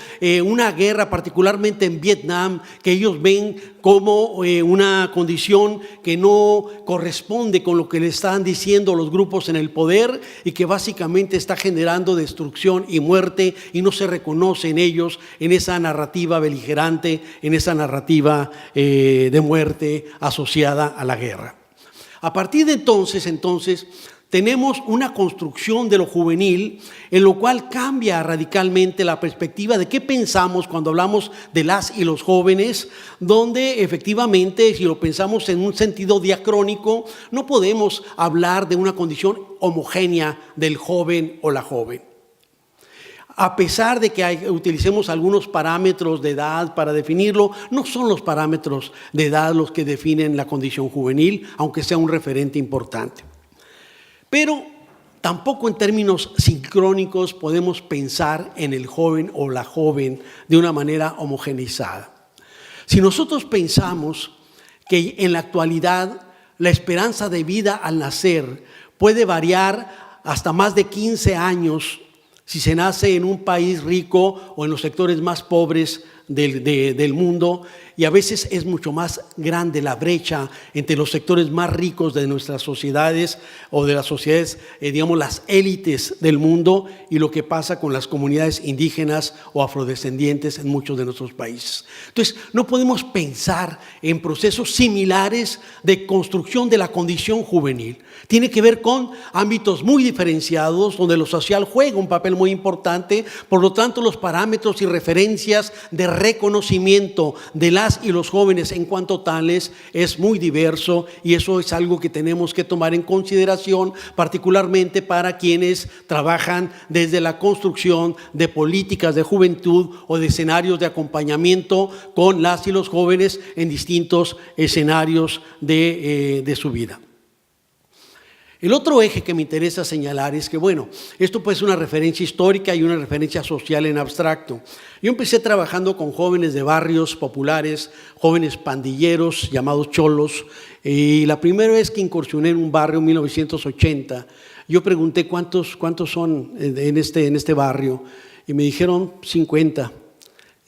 S8: una guerra, particularmente en Vietnam, que ellos ven como una condición que no corresponde con lo que le están diciendo los grupos en el poder y que básicamente está generando destrucción y muerte, y no se reconoce en ellos, en esa narrativa beligerante, en esa narrativa de muerte asociada a la guerra. A partir de entonces tenemos una construcción de lo juvenil en lo cual cambia radicalmente la perspectiva de qué pensamos cuando hablamos de las y los jóvenes, donde efectivamente, si lo pensamos en un sentido diacrónico, no podemos hablar de una condición homogénea del joven o la joven. A pesar de que utilicemos algunos parámetros de edad para definirlo, no son los parámetros de edad los que definen la condición juvenil, aunque sea un referente importante. Pero tampoco en términos sincrónicos podemos pensar en el joven o la joven de una manera homogeneizada. Si nosotros pensamos que en la actualidad la esperanza de vida al nacer puede variar hasta más de 15 años si se nace en un país rico o en los sectores más pobres del mundo, y a veces es mucho más grande la brecha entre los sectores más ricos de nuestras sociedades o de las sociedades, digamos, las élites del mundo, y lo que pasa con las comunidades indígenas o afrodescendientes en muchos de nuestros países. Entonces, no podemos pensar en procesos similares de construcción de la condición juvenil. Tiene que ver con ámbitos muy diferenciados, donde lo social juega un papel muy importante. Por lo tanto, los parámetros y referencias de reconocimiento de las y los jóvenes en cuanto tales es muy diverso, y eso es algo que tenemos que tomar en consideración, particularmente para quienes trabajan desde la construcción de políticas de juventud o de escenarios de acompañamiento con las y los jóvenes en distintos escenarios de su vida. El otro eje que me interesa señalar es que, bueno, esto puede ser una referencia histórica y una referencia social en abstracto. Yo empecé trabajando con jóvenes de barrios populares, jóvenes pandilleros llamados cholos, y la primera vez que incursioné en un barrio en 1980, yo pregunté cuántos son en este barrio, y me dijeron 50.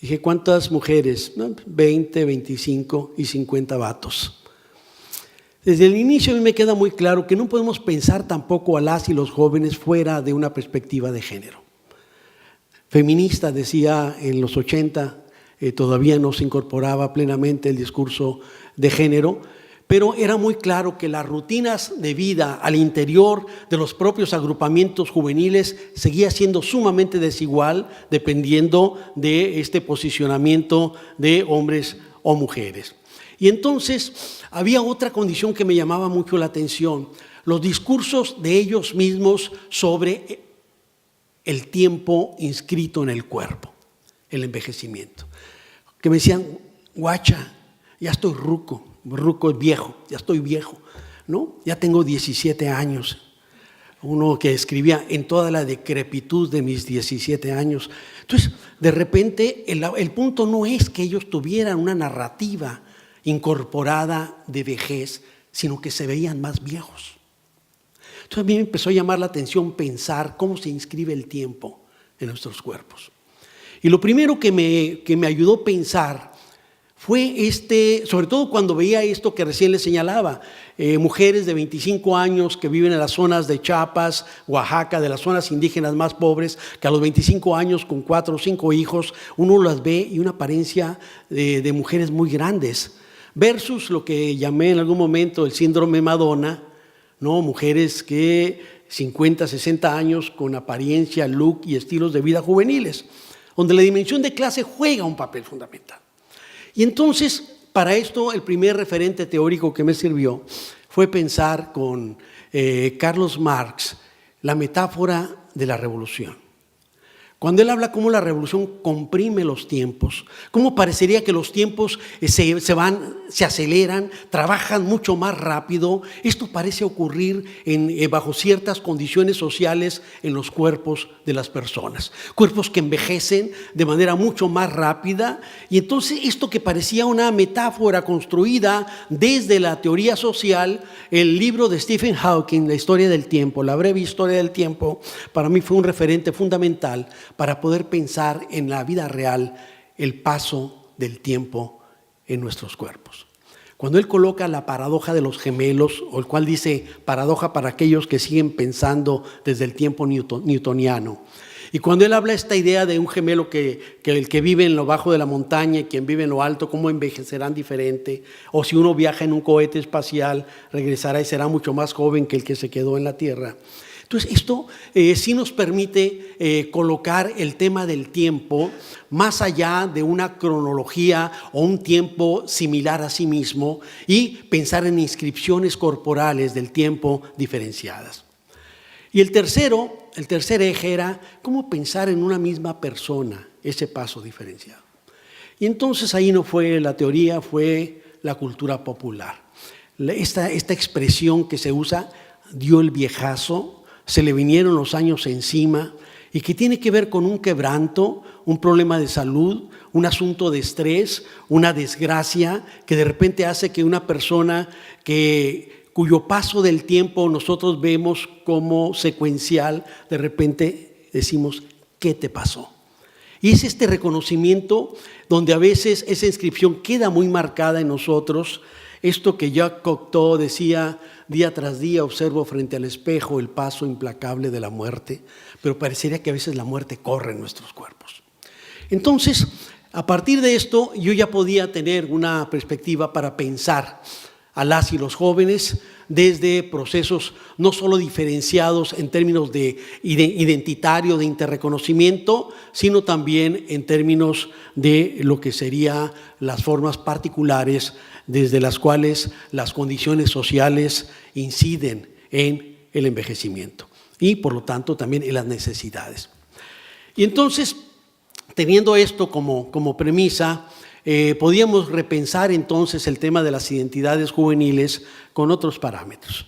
S8: Dije, ¿cuántas mujeres? 20, 25 y 50 vatos. Desde el inicio a mí me queda muy claro que no podemos pensar tampoco a las y los jóvenes fuera de una perspectiva de género. Feminista, decía en los 80, todavía no se incorporaba plenamente el discurso de género, pero era muy claro que las rutinas de vida al interior de los propios agrupamientos juveniles seguía siendo sumamente desigual dependiendo de este posicionamiento de hombres o mujeres. Y entonces había otra condición que me llamaba mucho la atención, los discursos de ellos mismos sobre el tiempo inscrito en el cuerpo, el envejecimiento. Que me decían, guacha, ya estoy ruco es viejo, ya estoy viejo, ¿no? Ya tengo 17 años. Uno que escribía en toda la decrepitud de mis 17 años. Entonces, de repente, el punto no es que ellos tuvieran una narrativa incorporada de vejez, sino que se veían más viejos. Entonces, a mí me empezó a llamar la atención pensar cómo se inscribe el tiempo en nuestros cuerpos. Y lo primero que me ayudó a pensar fue sobre todo cuando veía esto que recién les señalaba, mujeres de 25 años que viven en las zonas de Chiapas, Oaxaca, de las zonas indígenas más pobres, que a los 25 años con 4 o 5 hijos, uno las ve y una apariencia de mujeres muy grandes, versus lo que llamé en algún momento el síndrome Madonna, ¿no? Mujeres que 50, 60 años con apariencia, look y estilos de vida juveniles, donde la dimensión de clase juega un papel fundamental. Y entonces, para esto, el primer referente teórico que me sirvió fue pensar con Carlos Marx la metáfora de la revolución. Cuando él habla cómo la revolución comprime los tiempos, cómo parecería que los tiempos se aceleran, trabajan mucho más rápido. Esto parece ocurrir bajo ciertas condiciones sociales en los cuerpos de las personas. Cuerpos que envejecen de manera mucho más rápida. Y entonces esto que parecía una metáfora construida desde la teoría social, el libro de Stephen Hawking, La historia del tiempo, la breve historia del tiempo, para mí fue un referente fundamental para poder pensar en la vida real el paso del tiempo en nuestros cuerpos. Cuando él coloca la paradoja de los gemelos, o el cual dice paradoja para aquellos que siguen pensando desde el tiempo newtoniano, y cuando él habla esta idea de un gemelo que el que vive en lo bajo de la montaña y quien vive en lo alto, cómo envejecerán diferente, o si uno viaja en un cohete espacial, regresará y será mucho más joven que el que se quedó en la Tierra. Entonces, esto sí nos permite colocar el tema del tiempo más allá de una cronología o un tiempo similar a sí mismo y pensar en inscripciones corporales del tiempo diferenciadas. Y el tercer eje era cómo pensar en una misma persona ese paso diferenciado. Y entonces ahí no fue la teoría, fue la cultura popular. Esta expresión que se usa, dio el viejazo, se le vinieron los años encima y que tiene que ver con un quebranto, un problema de salud, un asunto de estrés, una desgracia que de repente hace que una persona cuyo paso del tiempo nosotros vemos como secuencial, de repente decimos, ¿qué te pasó? Y es este reconocimiento donde a veces esa inscripción queda muy marcada en nosotros. Esto que Jacques Cocteau decía, día tras día observo frente al espejo el paso implacable de la muerte, pero parecería que a veces la muerte corre en nuestros cuerpos. Entonces, a partir de esto, yo ya podía tener una perspectiva para pensar a las y los jóvenes desde procesos no solo diferenciados en términos de identitario, de interreconocimiento, sino también en términos de lo que serían las formas particulares desde las cuales las condiciones sociales inciden en el envejecimiento y, por lo tanto, también en las necesidades. Y entonces, teniendo esto como premisa, podíamos repensar entonces el tema de las identidades juveniles con otros parámetros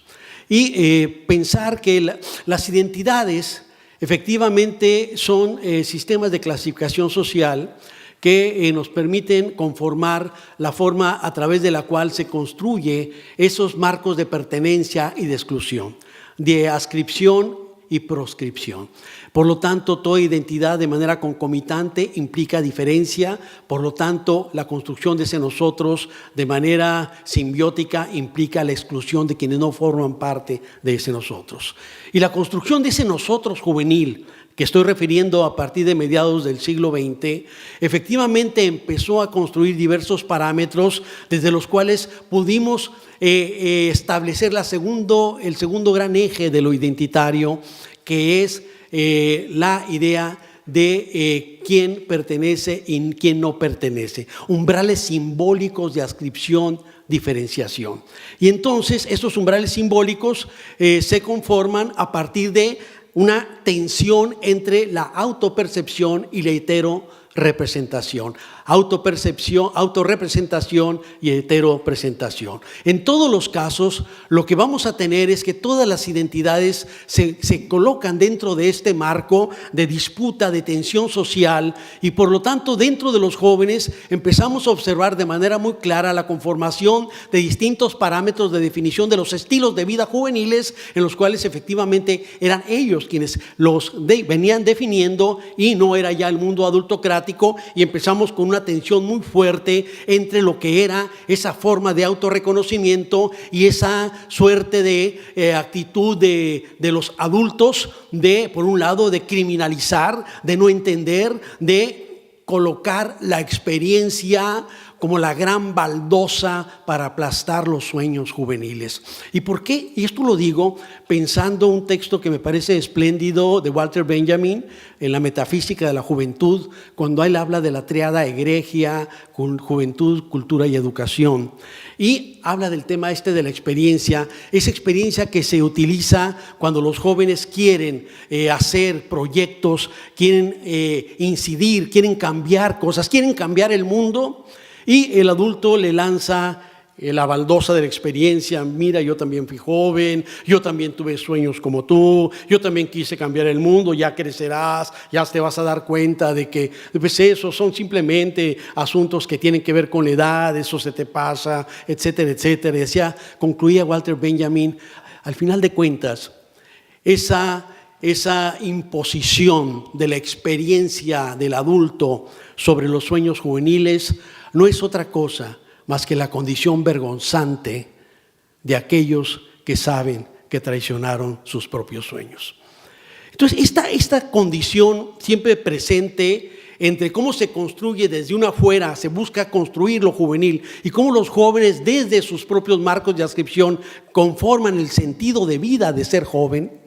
S8: y pensar que las identidades efectivamente son sistemas de clasificación social que nos permiten conformar la forma a través de la cual se construye esos marcos de pertenencia y de exclusión, de adscripción y proscripción. Por lo tanto, toda identidad de manera concomitante implica diferencia, por lo tanto, la construcción de ese nosotros de manera simbiótica implica la exclusión de quienes no forman parte de ese nosotros. Y la construcción de ese nosotros juvenil, que estoy refiriendo a partir de mediados del siglo XX, efectivamente empezó a construir diversos parámetros desde los cuales pudimos establecer el segundo gran eje de lo identitario, que es la idea de quién pertenece y quién no pertenece, umbrales simbólicos de adscripción, diferenciación. Y entonces estos umbrales simbólicos se conforman a partir de una tensión entre la autopercepción y la heterorepresentación. Autopercepción, autorrepresentación y heteropresentación. En todos los casos, lo que vamos a tener es que todas las identidades se colocan dentro de este marco de disputa, de tensión social, y por lo tanto dentro de los jóvenes empezamos a observar de manera muy clara la conformación de distintos parámetros de definición de los estilos de vida juveniles, en los cuales efectivamente eran ellos quienes venían definiendo, y no era ya el mundo adultocrático, y empezamos con una tensión muy fuerte entre lo que era esa forma de autorreconocimiento y esa suerte de actitud de los adultos de, por un lado, de criminalizar, de no entender, de colocar la experiencia como la gran baldosa para aplastar los sueños juveniles. ¿Y por qué? Y esto lo digo pensando un texto que me parece espléndido de Walter Benjamin en la metafísica de la juventud, cuando él habla de la tríada egregia, juventud, cultura y educación. Y habla del tema de la experiencia, esa experiencia que se utiliza cuando los jóvenes quieren hacer proyectos, quieren incidir, quieren cambiar cosas, quieren cambiar el mundo. Y el adulto le lanza la baldosa de la experiencia: mira, yo también fui joven, yo también tuve sueños como tú, yo también quise cambiar el mundo, ya crecerás, ya te vas a dar cuenta de que pues esos son simplemente asuntos que tienen que ver con la edad, eso se te pasa, etcétera, etcétera. Y decía, concluía Walter Benjamin, al final de cuentas, esa imposición de la experiencia del adulto sobre los sueños juveniles no es otra cosa más que la condición vergonzante de aquellos que saben que traicionaron sus propios sueños. Entonces, esta condición siempre presente entre cómo se construye desde una afuera, se busca construir lo juvenil, y cómo los jóvenes desde sus propios marcos de adscripción conforman el sentido de vida de ser joven,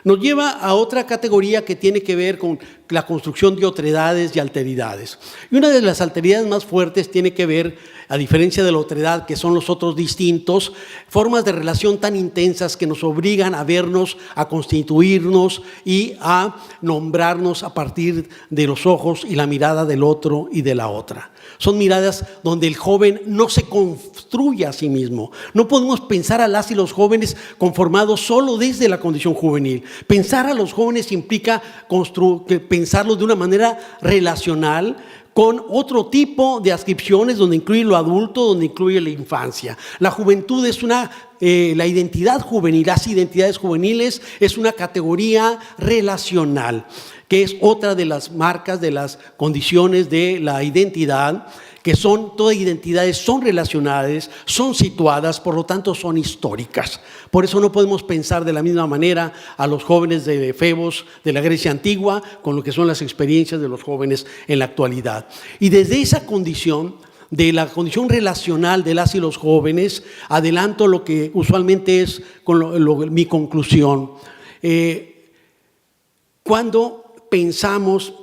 S8: nos lleva a otra categoría que tiene que ver con la construcción de otredades y alteridades. Y una de las alteridades más fuertes tiene que ver, a diferencia de la otredad, que son los otros distintos, formas de relación tan intensas que nos obligan a vernos, a constituirnos y a nombrarnos a partir de los ojos y la mirada del otro y de la otra. Son miradas donde el joven no se construye a sí mismo. No podemos pensar a las y los jóvenes conformados solo desde la condición juvenil. Pensar a los jóvenes implica pensarlos de una manera relacional, con otro tipo de adscripciones donde incluye lo adulto, donde incluye la infancia. La juventud es la identidad juvenil, las identidades juveniles es una categoría relacional, que es otra de las marcas, de las condiciones de la identidad, que todas identidades son relacionales, son situadas, por lo tanto son históricas. Por eso no podemos pensar de la misma manera a los jóvenes de Febos, de la Grecia antigua, con lo que son las experiencias de los jóvenes en la actualidad. Y desde esa condición, de la condición relacional de las y los jóvenes, adelanto lo que usualmente es mi conclusión. Cuando pensamos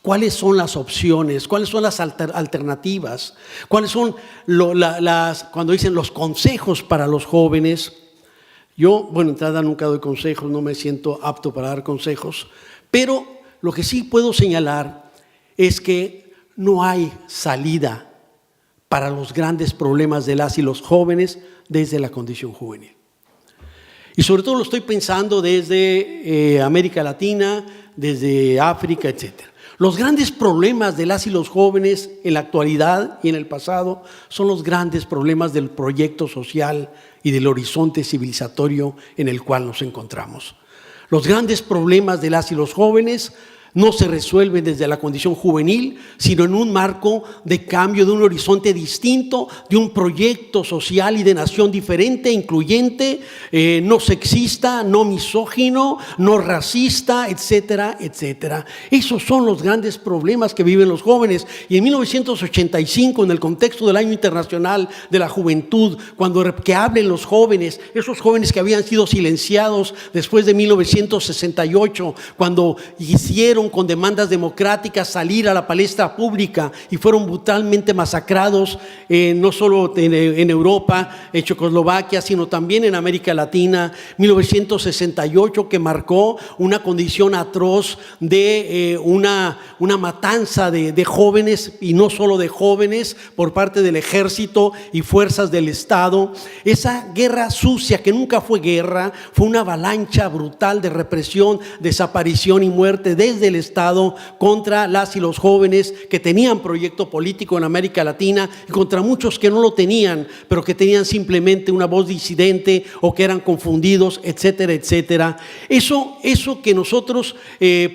S8: cuáles son las opciones, cuáles son las alternativas, cuáles son cuando dicen los consejos para los jóvenes. Yo, entrada nunca doy consejos, no me siento apto para dar consejos, pero lo que sí puedo señalar es que no hay salida para los grandes problemas de las y los jóvenes desde la condición juvenil. Y sobre todo lo estoy pensando desde América Latina, desde África, etcétera. Los grandes problemas de las y los jóvenes en la actualidad y en el pasado son los grandes problemas del proyecto social y del horizonte civilizatorio en el cual nos encontramos. Los grandes problemas de las y los jóvenes no se resuelven desde la condición juvenil, sino en un marco de cambio, de un horizonte distinto, de un proyecto social y de nación diferente, incluyente, no sexista, no misógino, no racista, etcétera, etcétera. Esos son los grandes problemas que viven los jóvenes. Y en 1985, en el contexto del Año Internacional de la Juventud, que hablen los jóvenes, esos jóvenes que habían sido silenciados después de 1968, cuando hicieron con demandas democráticas salir a la palestra pública y fueron brutalmente masacrados, no solo en Europa, en Checoslovaquia, sino también en América Latina. 1968, que marcó una condición atroz de una matanza de jóvenes, y no solo de jóvenes, por parte del ejército y fuerzas del Estado. Esa guerra sucia, que nunca fue guerra, fue una avalancha brutal de represión, desaparición y muerte desde el Estado contra las y los jóvenes que tenían proyecto político en América Latina, y contra muchos que no lo tenían, pero que tenían simplemente una voz disidente o que eran confundidos, etcétera, etcétera. Eso que nosotros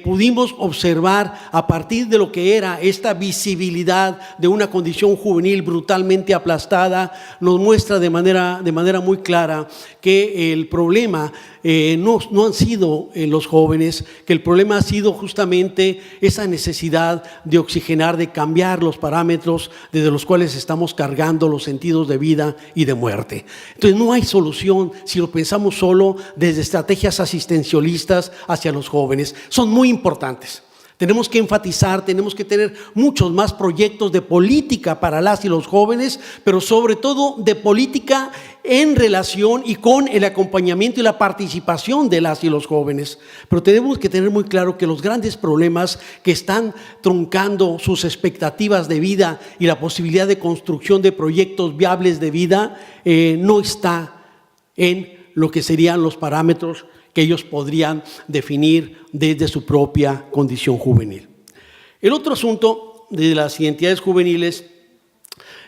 S8: pudimos observar a partir de lo que era esta visibilidad de una condición juvenil brutalmente aplastada, nos muestra de manera muy clara que el problema no han sido los jóvenes, que el problema ha sido justamente esa necesidad de oxigenar, de cambiar los parámetros desde los cuales estamos cargando los sentidos de vida y de muerte. Entonces no hay solución si lo pensamos solo desde estrategias asistencialistas hacia los jóvenes. Son muy importantes. Tenemos que enfatizar, tenemos que tener muchos más proyectos de política para las y los jóvenes, pero sobre todo de política en relación y con el acompañamiento y la participación de las y los jóvenes. Pero tenemos que tener muy claro que los grandes problemas que están truncando sus expectativas de vida y la posibilidad de construcción de proyectos viables de vida no está en lo que serían los parámetros que ellos podrían definir desde su propia condición juvenil. El otro asunto de las identidades juveniles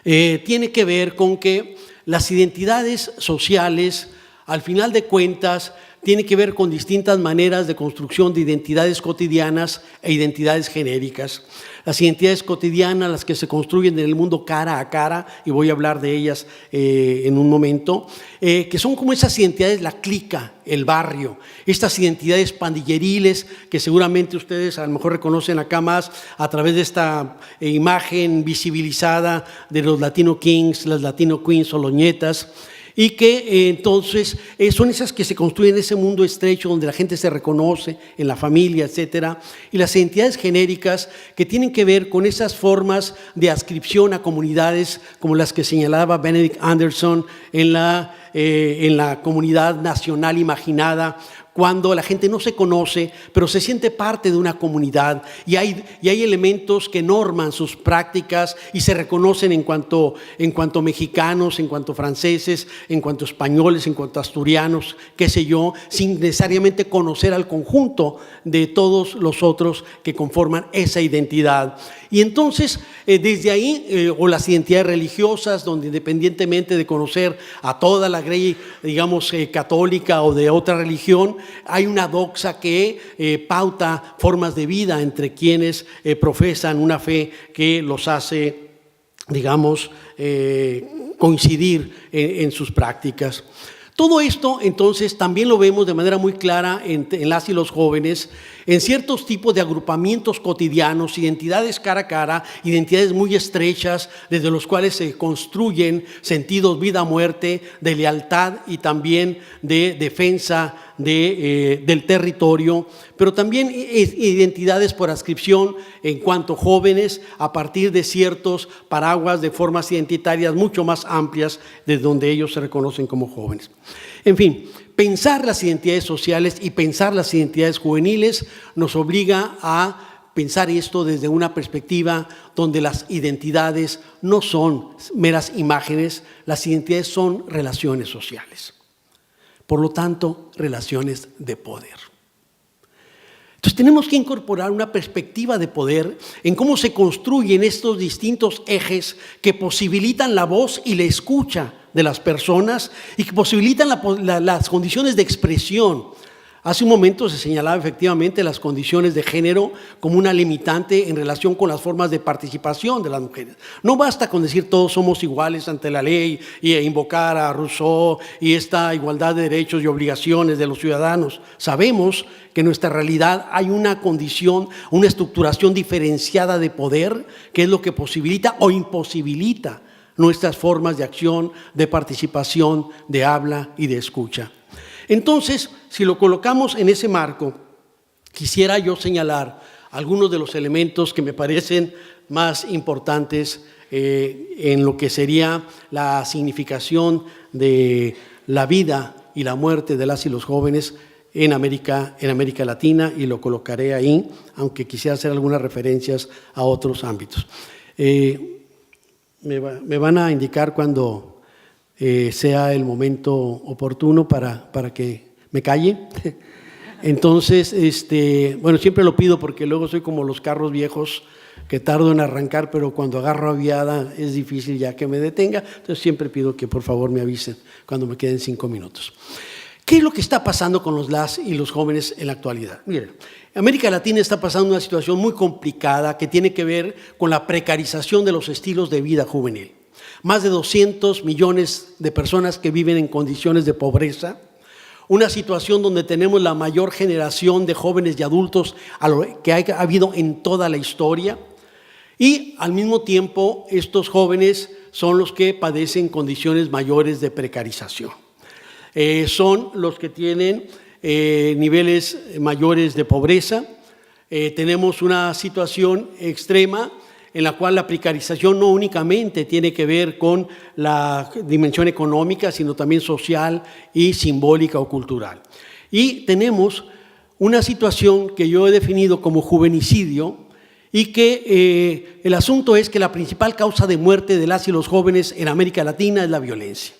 S8: tiene que ver con que las identidades sociales, al final de cuentas, tienen que ver con distintas maneras de construcción de identidades cotidianas e identidades genéricas. Las identidades cotidianas, las que se construyen en el mundo cara a cara, y voy a hablar de ellas en un momento, que son como esas identidades, la clica, el barrio, estas identidades pandilleriles que seguramente ustedes a lo mejor reconocen acá más a través de esta imagen visibilizada de los Latino Kings, las Latino Queens o los ñetas, y que entonces son esas que se construyen en ese mundo estrecho donde la gente se reconoce en la familia, etcétera, y las identidades genéricas que tienen que ver con esas formas de adscripción a comunidades como las que señalaba Benedict Anderson en la comunidad nacional imaginada, cuando la gente no se conoce, pero se siente parte de una comunidad y hay elementos que norman sus prácticas y se reconocen en cuanto mexicanos, en cuanto franceses, en cuanto españoles, en cuanto asturianos, qué sé yo, sin necesariamente conocer al conjunto de todos los otros que conforman esa identidad. Y entonces, desde ahí, o las identidades religiosas, donde independientemente de conocer a toda la grey, digamos, católica o de otra religión, hay una doxa que pauta formas de vida entre quienes profesan una fe que los hace, digamos, coincidir en sus prácticas. Todo esto, entonces, también lo vemos de manera muy clara en las y los jóvenes, en ciertos tipos de agrupamientos cotidianos, identidades cara a cara, identidades muy estrechas, desde los cuales se construyen sentidos vida-muerte, de lealtad y también de defensa del territorio, pero también identidades por adscripción en cuanto jóvenes a partir de ciertos paraguas de formas identitarias mucho más amplias desde donde ellos se reconocen como jóvenes. En fin, pensar las identidades sociales y pensar las identidades juveniles nos obliga a pensar esto desde una perspectiva donde las identidades no son meras imágenes, las identidades son relaciones sociales. Por lo tanto, relaciones de poder. Entonces tenemos que incorporar una perspectiva de poder en cómo se construyen estos distintos ejes que posibilitan la voz y la escucha de las personas y que posibilitan las condiciones de expresión Hace un momento se señalaba efectivamente las condiciones de género como una limitante en relación con las formas de participación de las mujeres. No basta con decir todos somos iguales ante la ley y invocar a Rousseau y esta igualdad de derechos y obligaciones de los ciudadanos. Sabemos que en nuestra realidad hay una condición, una estructuración diferenciada de poder, que es lo que posibilita o imposibilita nuestras formas de acción, de participación, de habla y de escucha. Entonces, si lo colocamos en ese marco, quisiera yo señalar algunos de los elementos que me parecen más importantes en lo que sería la significación de la vida y la muerte de las y los jóvenes en América Latina, y lo colocaré ahí, aunque quisiera hacer algunas referencias a otros ámbitos. Me van a indicar cuando sea el momento oportuno para que me calle. Entonces, bueno, siempre lo pido porque luego soy como los carros viejos que tardo en arrancar, pero cuando agarro aviada es difícil ya que me detenga. Entonces siempre pido que por favor me avisen cuando me queden 5 minutos. ¿Qué es lo que está pasando con las y los jóvenes en la actualidad? Miren, América Latina está pasando una situación muy complicada que tiene que ver con la precarización de los estilos de vida juvenil. Más de 200 millones de personas que viven en condiciones de pobreza, una situación donde tenemos la mayor generación de jóvenes y adultos que ha habido en toda la historia, y al mismo tiempo estos jóvenes son los que padecen condiciones mayores de precarización. Son los que tienen niveles mayores de pobreza. Tenemos una situación extrema en la cual la precarización no únicamente tiene que ver con la dimensión económica, sino también social y simbólica o cultural. Y tenemos una situación que yo he definido como juvenicidio, y que el asunto es que la principal causa de muerte de las y los jóvenes en América Latina es la violencia.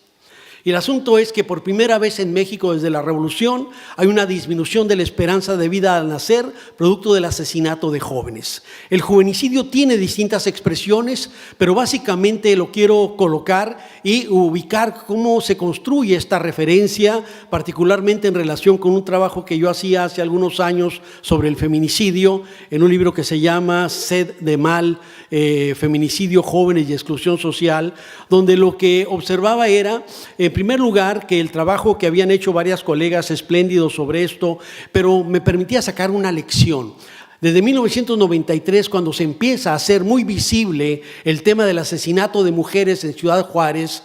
S8: Y el asunto es que por primera vez en México desde la Revolución hay una disminución de la esperanza de vida al nacer, producto del asesinato de jóvenes. El juvenicidio tiene distintas expresiones, pero básicamente lo quiero colocar y ubicar cómo se construye esta referencia, particularmente en relación con un trabajo que yo hacía hace algunos años sobre el feminicidio, en un libro que se llama Sed de Mal, Feminicidio, Jóvenes y Exclusión Social, donde lo que observaba era, en primer lugar, que el trabajo que habían hecho varias colegas espléndidos sobre esto, pero me permitía sacar una lección. Desde 1993, cuando se empieza a hacer muy visible el tema del asesinato de mujeres en Ciudad Juárez,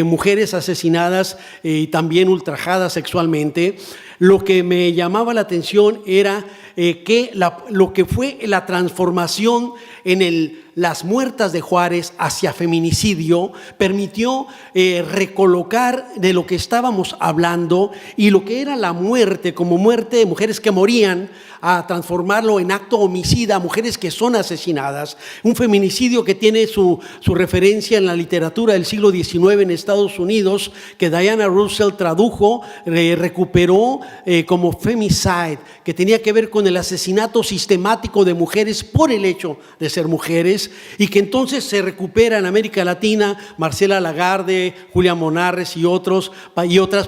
S8: mujeres asesinadas y también ultrajadas sexualmente, lo que me llamaba la atención era que lo que fue la transformación en las muertas de Juárez hacia feminicidio permitió recolocar de lo que estábamos hablando y lo que era la muerte como muerte de mujeres que morían, a transformarlo en acto homicida, mujeres que son asesinadas. Un feminicidio que tiene su referencia en la literatura del siglo XIX en Estados Unidos, que Diana Russell tradujo, recuperó como femicide, que tenía que ver con el asesinato sistemático de mujeres por el hecho de ser mujeres, y que entonces se recupera en América Latina, Marcela Lagarde, Julia Monarres y otras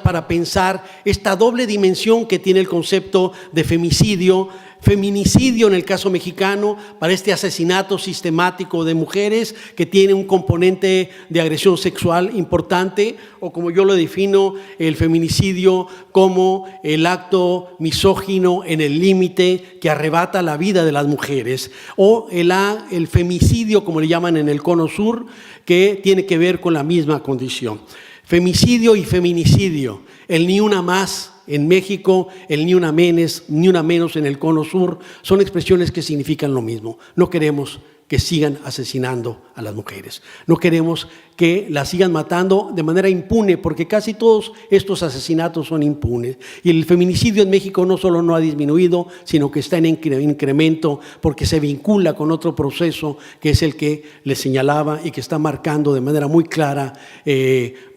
S8: para pensar esta doble dimensión que tiene el concepto de femicidio. Feminicidio en el caso mexicano para este asesinato sistemático de mujeres que tiene un componente de agresión sexual importante, o como yo lo defino, el feminicidio como el acto misógino en el límite que arrebata la vida de las mujeres, o el femicidio, como le llaman en el Cono Sur, que tiene que ver con la misma condición. Femicidio y feminicidio, el ni una más en México, el ni una menos en el Cono Sur, son expresiones que significan lo mismo. No queremos que sigan asesinando a las mujeres. No queremos que las sigan matando de manera impune, porque casi todos estos asesinatos son impunes. Y el feminicidio en México no solo no ha disminuido, sino que está en incremento, porque se vincula con otro proceso que es el que les señalaba y que está marcando de manera muy clara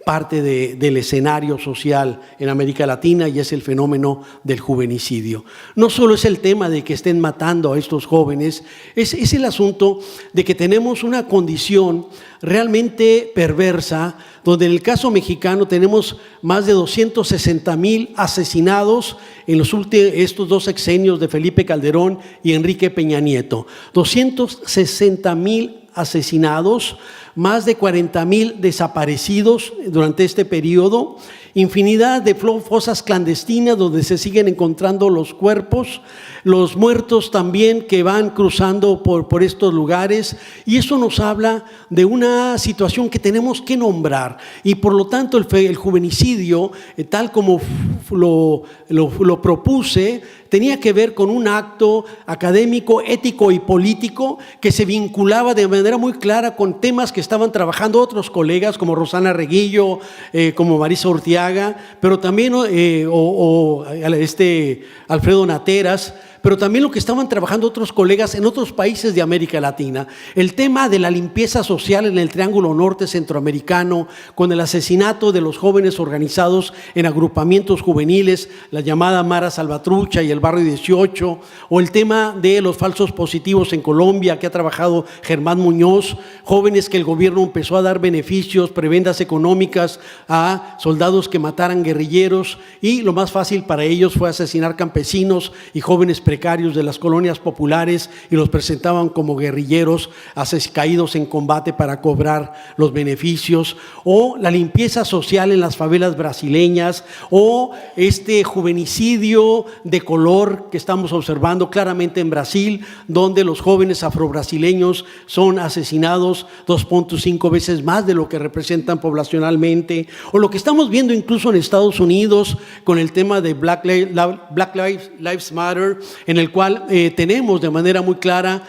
S8: parte del escenario social en América Latina, y es el fenómeno del juvenicidio. No solo es el tema de que estén matando a estos jóvenes, es el asunto de que tenemos una condición realmente perversa, donde en el caso mexicano tenemos más de 260,000 asesinados en estos 2 sexenios de Felipe Calderón y Enrique Peña Nieto. 260,000 asesinados, más de 40,000 desaparecidos durante este periodo, infinidad de fosas clandestinas donde se siguen encontrando los cuerpos, los muertos también que van cruzando por estos lugares, y eso nos habla de una situación que tenemos que nombrar, y por lo tanto el juvenicidio, tal como lo propuse, tenía que ver con un acto académico, ético y político que se vinculaba de manera muy clara con temas que estaban trabajando otros colegas como Rosana Reguillo, como Marisa Urtiaga, pero también Alfredo Nateras, pero también lo que estaban trabajando otros colegas en otros países de América Latina. El tema de la limpieza social en el Triángulo Norte Centroamericano, con el asesinato de los jóvenes organizados en agrupamientos juveniles, la llamada Mara Salvatrucha y el Barrio 18, o el tema de los falsos positivos en Colombia, que ha trabajado Germán Muñoz, jóvenes que el gobierno empezó a dar beneficios, prebendas económicas a soldados que mataran guerrilleros, y lo más fácil para ellos fue asesinar campesinos y jóvenes precarios de las colonias populares, y los presentaban como guerrilleros caídos en combate para cobrar los beneficios, o la limpieza social en las favelas brasileñas, o este juvenicidio de color que estamos observando claramente en Brasil, donde los jóvenes afrobrasileños son asesinados 2.5 veces más de lo que representan poblacionalmente, o lo que estamos viendo incluso en Estados Unidos con el tema de Black Lives Matter, en el cual tenemos de manera muy clara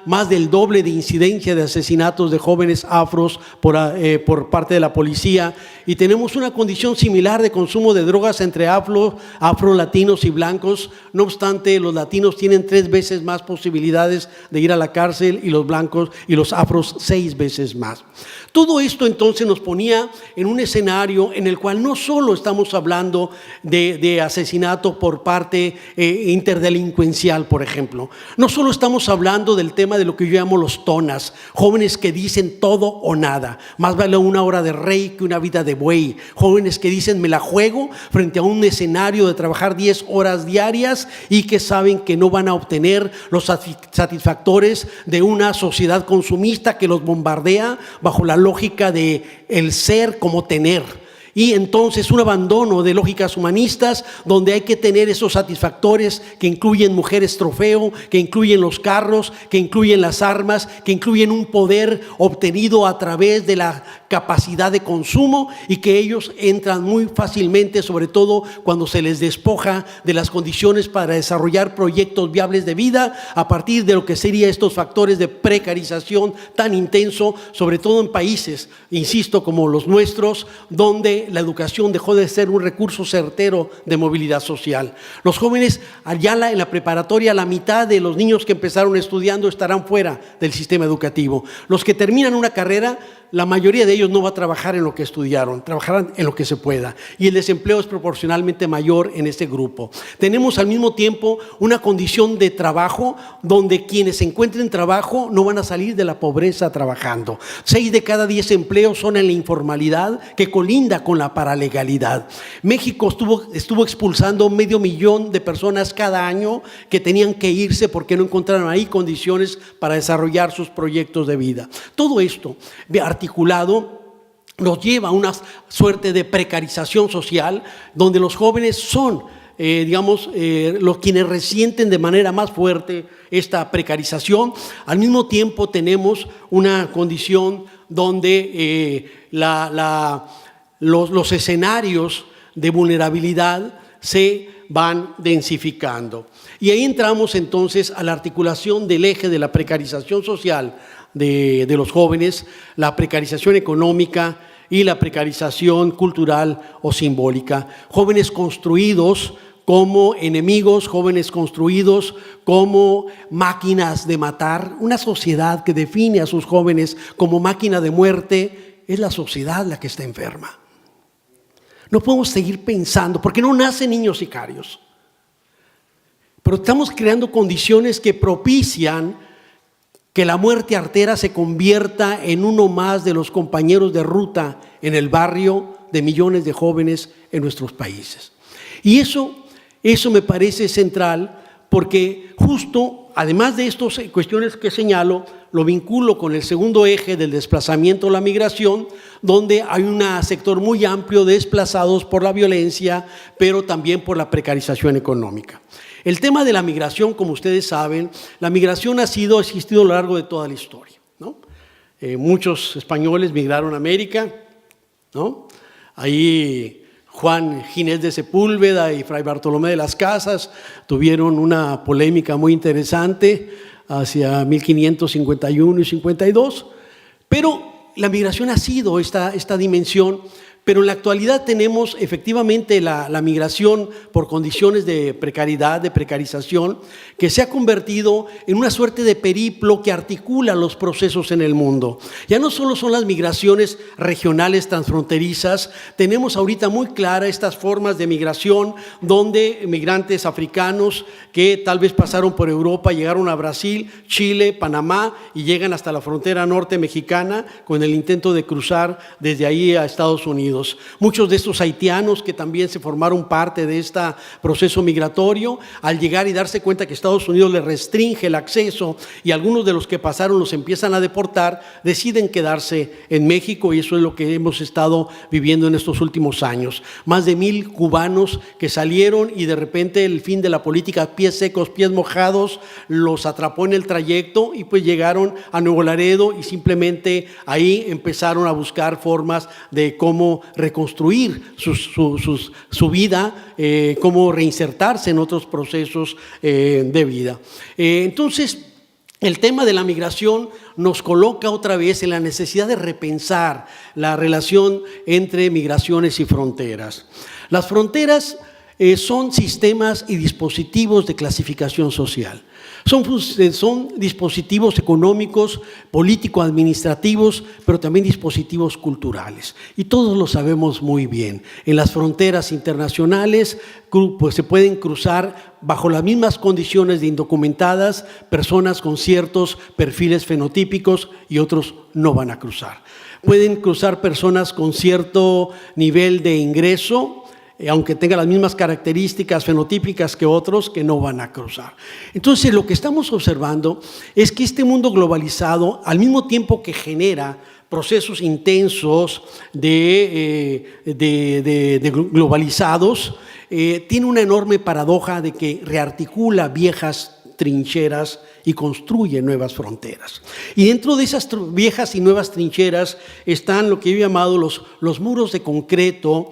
S8: más del doble de incidencia de asesinatos de jóvenes afros por parte de la policía, y tenemos una condición similar de consumo de drogas entre afro-latinos y blancos. No obstante, los latinos tienen 3 veces más posibilidades de ir a la cárcel, y los blancos y los afros 6 veces más. Todo esto entonces nos ponía en un escenario en el cual no solo estamos hablando de asesinato por parte interdelincuencial, por ejemplo. No solo estamos hablando del tema de lo que yo llamo los tonas, jóvenes que dicen todo o nada, más vale una hora de rey que una vida de buey, jóvenes que dicen me la juego frente a un escenario de trabajar 10 horas diarias y que saben que no van a obtener los satisfactores de una sociedad consumista que los bombardea bajo la lógica de el ser como tener. Y entonces un abandono de lógicas humanistas donde hay que tener esos satisfactores que incluyen mujeres trofeo, que incluyen los carros, que incluyen las armas, que incluyen un poder obtenido a través de la capacidad de consumo, y que ellos entran muy fácilmente, sobre todo cuando se les despoja de las condiciones para desarrollar proyectos viables de vida a partir de lo que serían estos factores de precarización tan intenso, sobre todo en países, insisto, como los nuestros, donde la educación dejó de ser un recurso certero de movilidad social. Los jóvenes allá en la preparatoria, la mitad de los niños que empezaron estudiando estarán fuera del sistema educativo. Los que terminan una carrera, la mayoría de ellos no va a trabajar en lo que estudiaron, trabajarán en lo que se pueda, y el desempleo es proporcionalmente mayor en este grupo. Tenemos al mismo tiempo una condición de trabajo donde quienes encuentren trabajo no van a salir de la pobreza trabajando. 6 de cada 10 empleos son en la informalidad, que colinda con la paralegalidad. México estuvo expulsando 500,000 de personas cada año que tenían que irse porque no encontraron ahí condiciones para desarrollar sus proyectos de vida. Todo esto articulado nos lleva a una suerte de precarización social donde los jóvenes son los quienes resienten de manera más fuerte esta precarización. Al mismo tiempo tenemos una condición donde los escenarios de vulnerabilidad se van densificando. Y ahí entramos entonces a la articulación del eje de la precarización social de los jóvenes, la precarización económica y la precarización cultural o simbólica. Jóvenes construidos como enemigos, jóvenes construidos como máquinas de matar, una sociedad que define a sus jóvenes como máquina de muerte es la sociedad la que está enferma. No podemos seguir pensando, porque no nacen niños sicarios, pero estamos creando condiciones que propician que la muerte artera se convierta en uno más de los compañeros de ruta en el barrio de millones de jóvenes en nuestros países. Y eso me parece central, porque justo, además de estas cuestiones que señalo, lo vinculo con el segundo eje del desplazamiento o la migración, donde hay un sector muy amplio de desplazados por la violencia, pero también por la precarización económica. El tema de la migración, como ustedes saben, la migración ha existido a lo largo de toda la historia, ¿no? Muchos españoles migraron a América, ¿no? Ahí Juan Ginés de Sepúlveda y Fray Bartolomé de las Casas tuvieron una polémica muy interesante hacia 1551 y 52, pero la migración ha sido esta dimensión. Pero en la actualidad tenemos efectivamente la migración por condiciones de precariedad, de precarización, que se ha convertido en una suerte de periplo que articula los procesos en el mundo. Ya no solo son las migraciones regionales transfronterizas, tenemos ahorita muy claras estas formas de migración donde migrantes africanos que tal vez pasaron por Europa, llegaron a Brasil, Chile, Panamá y llegan hasta la frontera norte mexicana con el intento de cruzar desde ahí a Estados Unidos. Muchos de estos haitianos que también se formaron parte de este proceso migratorio, al llegar y darse cuenta que Estados Unidos les restringe el acceso y algunos de los que pasaron los empiezan a deportar, deciden quedarse en México, y eso es lo que hemos estado viviendo en estos últimos años. Más de 1,000 cubanos que salieron y de repente el fin de la política pies secos, pies mojados, los atrapó en el trayecto y pues llegaron a Nuevo Laredo y simplemente ahí empezaron a buscar formas de cómo reconstruir su vida, cómo reinsertarse en otros procesos de vida. Entonces, el tema de la migración nos coloca otra vez en la necesidad de repensar la relación entre migraciones y fronteras. Las fronteras son sistemas y dispositivos de clasificación social. Son dispositivos económicos, político-administrativos, pero también dispositivos culturales. Y todos lo sabemos muy bien. En las fronteras internacionales pues, se pueden cruzar bajo las mismas condiciones de indocumentadas personas con ciertos perfiles fenotípicos y otros no van a cruzar. Pueden cruzar personas con cierto nivel de ingreso, aunque tenga las mismas características fenotípicas que otros, que no van a cruzar. Entonces, lo que estamos observando es que este mundo globalizado, al mismo tiempo que genera procesos intensos de globalizados, tiene una enorme paradoja de que rearticula viejas trincheras y construye nuevas fronteras. Y dentro de esas viejas y nuevas trincheras están lo que yo he llamado los muros de concreto.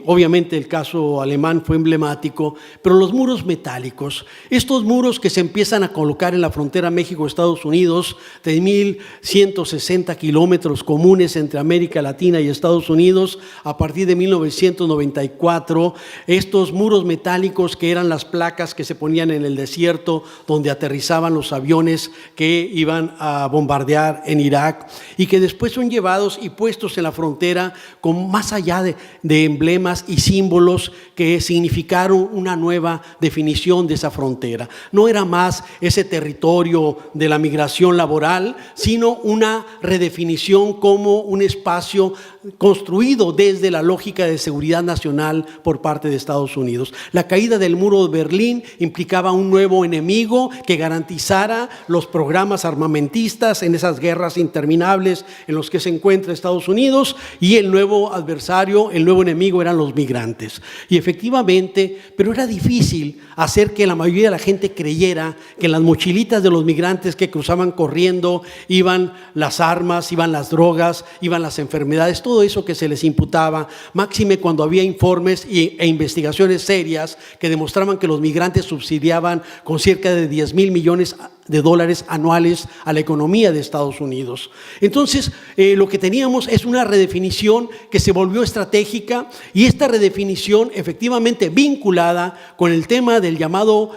S8: Obviamente el caso alemán fue emblemático, pero los muros metálicos, estos muros que se empiezan a colocar en la frontera México-Estados Unidos, 3.160 kilómetros comunes entre América Latina y Estados Unidos a partir de 1994, estos muros metálicos que eran las placas que se ponían en el desierto donde aterrizaban los aviones que iban a bombardear en Irak y que después son llevados y puestos en la frontera con más allá de emblemas y símbolos que significaron una nueva definición de esa frontera. No era más ese territorio de la migración laboral, sino una redefinición como un espacio construido desde la lógica de seguridad nacional por parte de Estados Unidos. La caída del muro de Berlín implicaba un nuevo enemigo que garantizara los programas armamentistas en esas guerras interminables en los que se encuentra Estados Unidos, y el nuevo adversario, el nuevo enemigo eran los migrantes. Y efectivamente, pero era difícil hacer que la mayoría de la gente creyera que en las mochilitas de los migrantes que cruzaban corriendo iban las armas, iban las drogas, iban las enfermedades, todo eso que se les imputaba, máxime cuando había informes e investigaciones serias que demostraban que los migrantes subsidiaban con cerca de 10,000 millones de dólares anuales a la economía de Estados Unidos. Entonces, lo que teníamos es una redefinición que se volvió estratégica, y esta redefinición efectivamente vinculada con el tema del llamado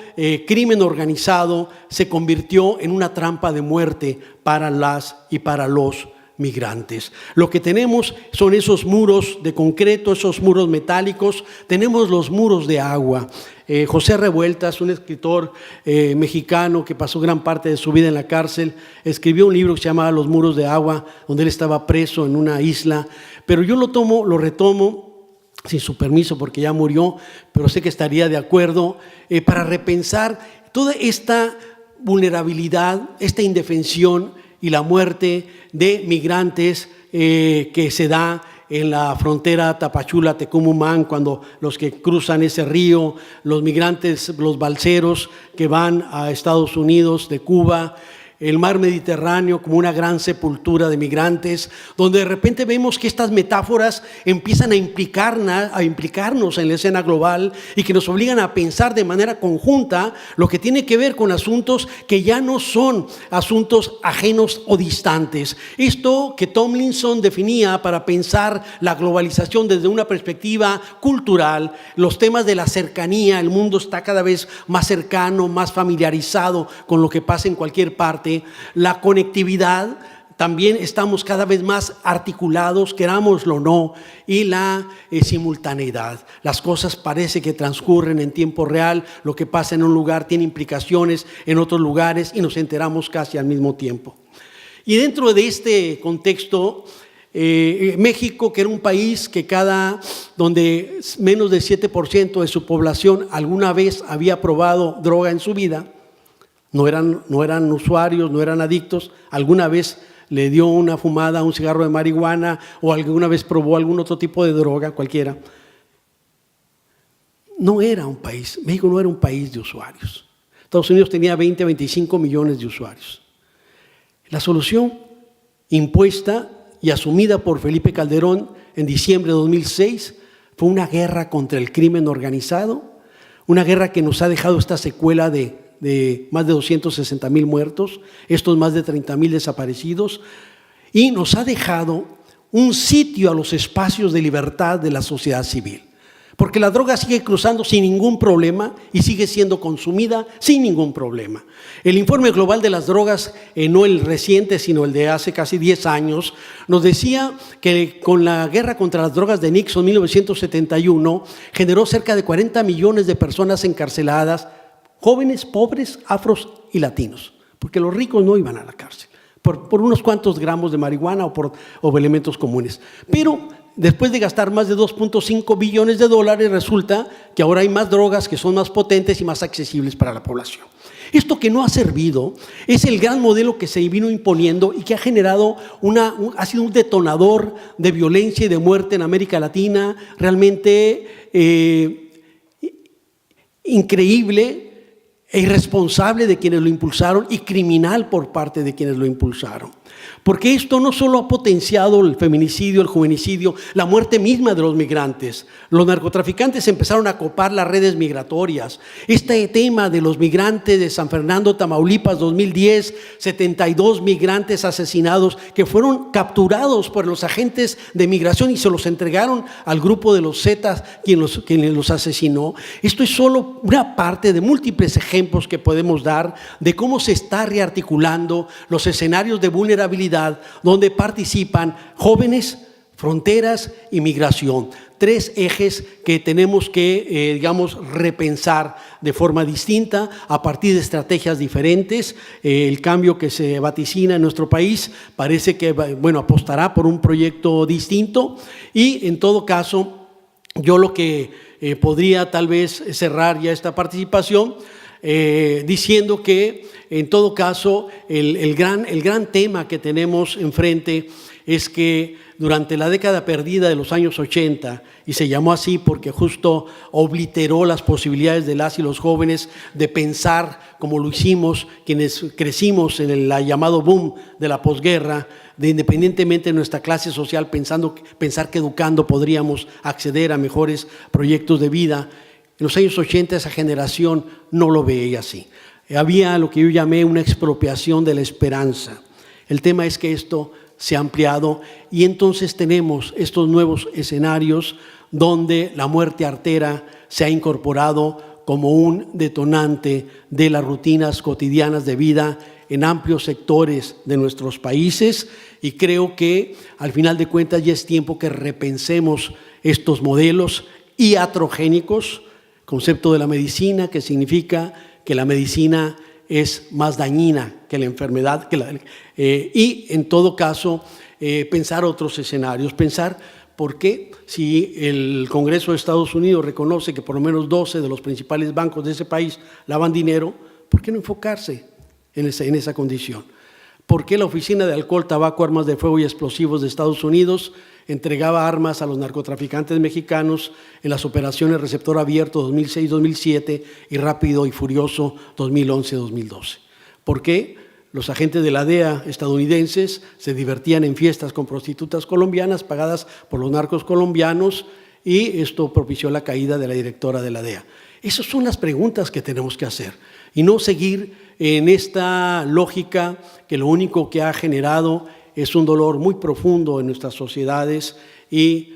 S8: crimen organizado se convirtió en una trampa de muerte para las y para los migrantes. Lo que tenemos son esos muros de concreto, esos muros metálicos, tenemos los muros de agua. José Revueltas, un escritor mexicano que pasó gran parte de su vida en la cárcel, escribió un libro que se llamaba Los muros de agua, donde él estaba preso en una isla, pero yo lo retomo sin su permiso porque ya murió, pero sé que estaría de acuerdo, para repensar toda esta vulnerabilidad, esta indefensión y la muerte de migrantes que se da en la frontera Tapachula-Tecumumán, cuando los que cruzan ese río, los migrantes, los balseros que van a Estados Unidos de Cuba, el mar Mediterráneo como una gran sepultura de migrantes, donde de repente vemos que estas metáforas empiezan a implicarnos en la escena global y que nos obligan a pensar de manera conjunta lo que tiene que ver con asuntos que ya no son asuntos ajenos o distantes. Esto que Tomlinson definía para pensar la globalización desde una perspectiva cultural, los temas de la cercanía, el mundo está cada vez más cercano, más familiarizado con lo que pasa en cualquier parte. La conectividad, también estamos cada vez más articulados, querámoslo o no, y la simultaneidad. Las cosas parece que transcurren en tiempo real, lo que pasa en un lugar tiene implicaciones en otros lugares y nos enteramos casi al mismo tiempo. Y dentro de este contexto, México, que era un país donde menos del 7% de su población alguna vez había probado droga en su vida, no eran usuarios, no eran adictos, alguna vez le dio una fumada, un cigarro de marihuana o alguna vez probó algún otro tipo de droga, cualquiera. México no era un país de usuarios. Estados Unidos tenía 20 a 25 millones de usuarios. La solución impuesta y asumida por Felipe Calderón en diciembre de 2006 fue una guerra contra el crimen organizado, una guerra que nos ha dejado esta secuela de más de 260,000 muertos, estos más de 30,000 desaparecidos, y nos ha dejado un sitio a los espacios de libertad de la sociedad civil. Porque la droga sigue cruzando sin ningún problema y sigue siendo consumida sin ningún problema. El informe global de las drogas, no el reciente, sino el de hace casi 10 años, nos decía que con la guerra contra las drogas de Nixon en 1971 generó cerca de 40 millones de personas encarceladas, jóvenes, pobres, afros y latinos, porque los ricos no iban a la cárcel por unos cuantos gramos de marihuana o elementos comunes. Pero después de gastar más de 2.5 billones de dólares, resulta que ahora hay más drogas que son más potentes y más accesibles para la población. Esto que no ha servido es el gran modelo que se vino imponiendo y que ha generado ha sido un detonador de violencia y de muerte en América Latina, realmente increíble e irresponsable de quienes lo impulsaron y criminal por parte de quienes lo impulsaron. Porque esto no solo ha potenciado el feminicidio, el juvenicidio, la muerte misma de los migrantes. Los narcotraficantes empezaron a copar las redes migratorias. Este tema de los migrantes de San Fernando, Tamaulipas, 2010, 72 migrantes asesinados que fueron capturados por los agentes de migración y se los entregaron al grupo de los Zetas, quien los asesinó. Esto es solo una parte de múltiples ejemplos que podemos dar de cómo se está rearticulando los escenarios de vulnerabilidad donde participan jóvenes, fronteras y migración. 3 ejes que tenemos que, repensar de forma distinta a partir de estrategias diferentes. El cambio que se vaticina en nuestro país parece que, apostará por un proyecto distinto y, en todo caso, yo lo que podría tal vez cerrar ya esta participación diciendo que, en todo caso, el gran tema que tenemos enfrente es que durante la década perdida de los años 80, y se llamó así porque justo obliteró las posibilidades de las y los jóvenes de pensar como lo hicimos quienes crecimos en el llamado boom de la posguerra, de independientemente de nuestra clase social, pensar que educando podríamos acceder a mejores proyectos de vida. En los años 80 esa generación no lo veía así. Había lo que yo llamé una expropiación de la esperanza. El tema es que esto se ha ampliado y entonces tenemos estos nuevos escenarios donde la muerte artera se ha incorporado como un detonante de las rutinas cotidianas de vida en amplios sectores de nuestros países y creo que al final de cuentas ya es tiempo que repensemos estos modelos iatrogénicos, concepto de la medicina que significa que la medicina es más dañina que la enfermedad, y en todo caso pensar otros escenarios, pensar por qué si el Congreso de Estados Unidos reconoce que por lo menos 12 de los principales bancos de ese país lavan dinero, ¿por qué no enfocarse en esa condición? ¿Por qué la Oficina de Alcohol, Tabaco, Armas de Fuego y Explosivos de Estados Unidos entregaba armas a los narcotraficantes mexicanos en las operaciones Receptor Abierto 2006-2007 y Rápido y Furioso 2011-2012? ¿Por qué los agentes de la DEA estadounidenses se divertían en fiestas con prostitutas colombianas pagadas por los narcos colombianos y esto propició la caída de la directora de la DEA? Esas son las preguntas que tenemos que hacer y no seguir en esta lógica que lo único que ha generado es un dolor muy profundo en nuestras sociedades y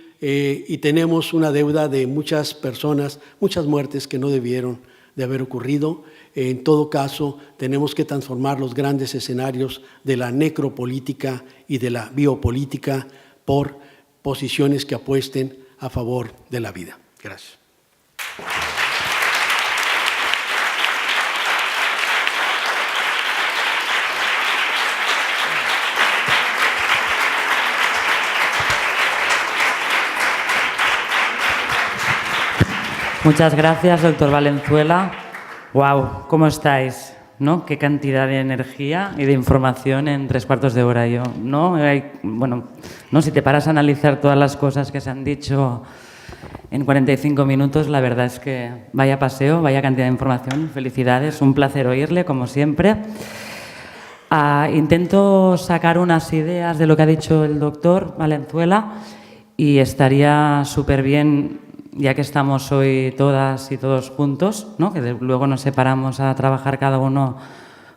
S8: tenemos una deuda de muchas personas, muchas muertes que no debieron de haber ocurrido. En todo caso, tenemos que transformar los grandes escenarios de la necropolítica y de la biopolítica por posiciones que apuesten a favor de la vida. Gracias.
S7: Muchas gracias, doctor Valenzuela. ¡Wow! ¿Cómo estáis? ¿No? Qué cantidad de energía y de información en 3/4 de hora. Si te paras a analizar todas las cosas que se han dicho en 45 minutos, la verdad es que vaya paseo, vaya cantidad de información. Felicidades, un placer oírle, como siempre. Intento sacar unas ideas de lo que ha dicho el doctor Valenzuela y estaría súper bien, ya que estamos hoy todas y todos juntos, ¿no? Que luego nos separamos a trabajar cada uno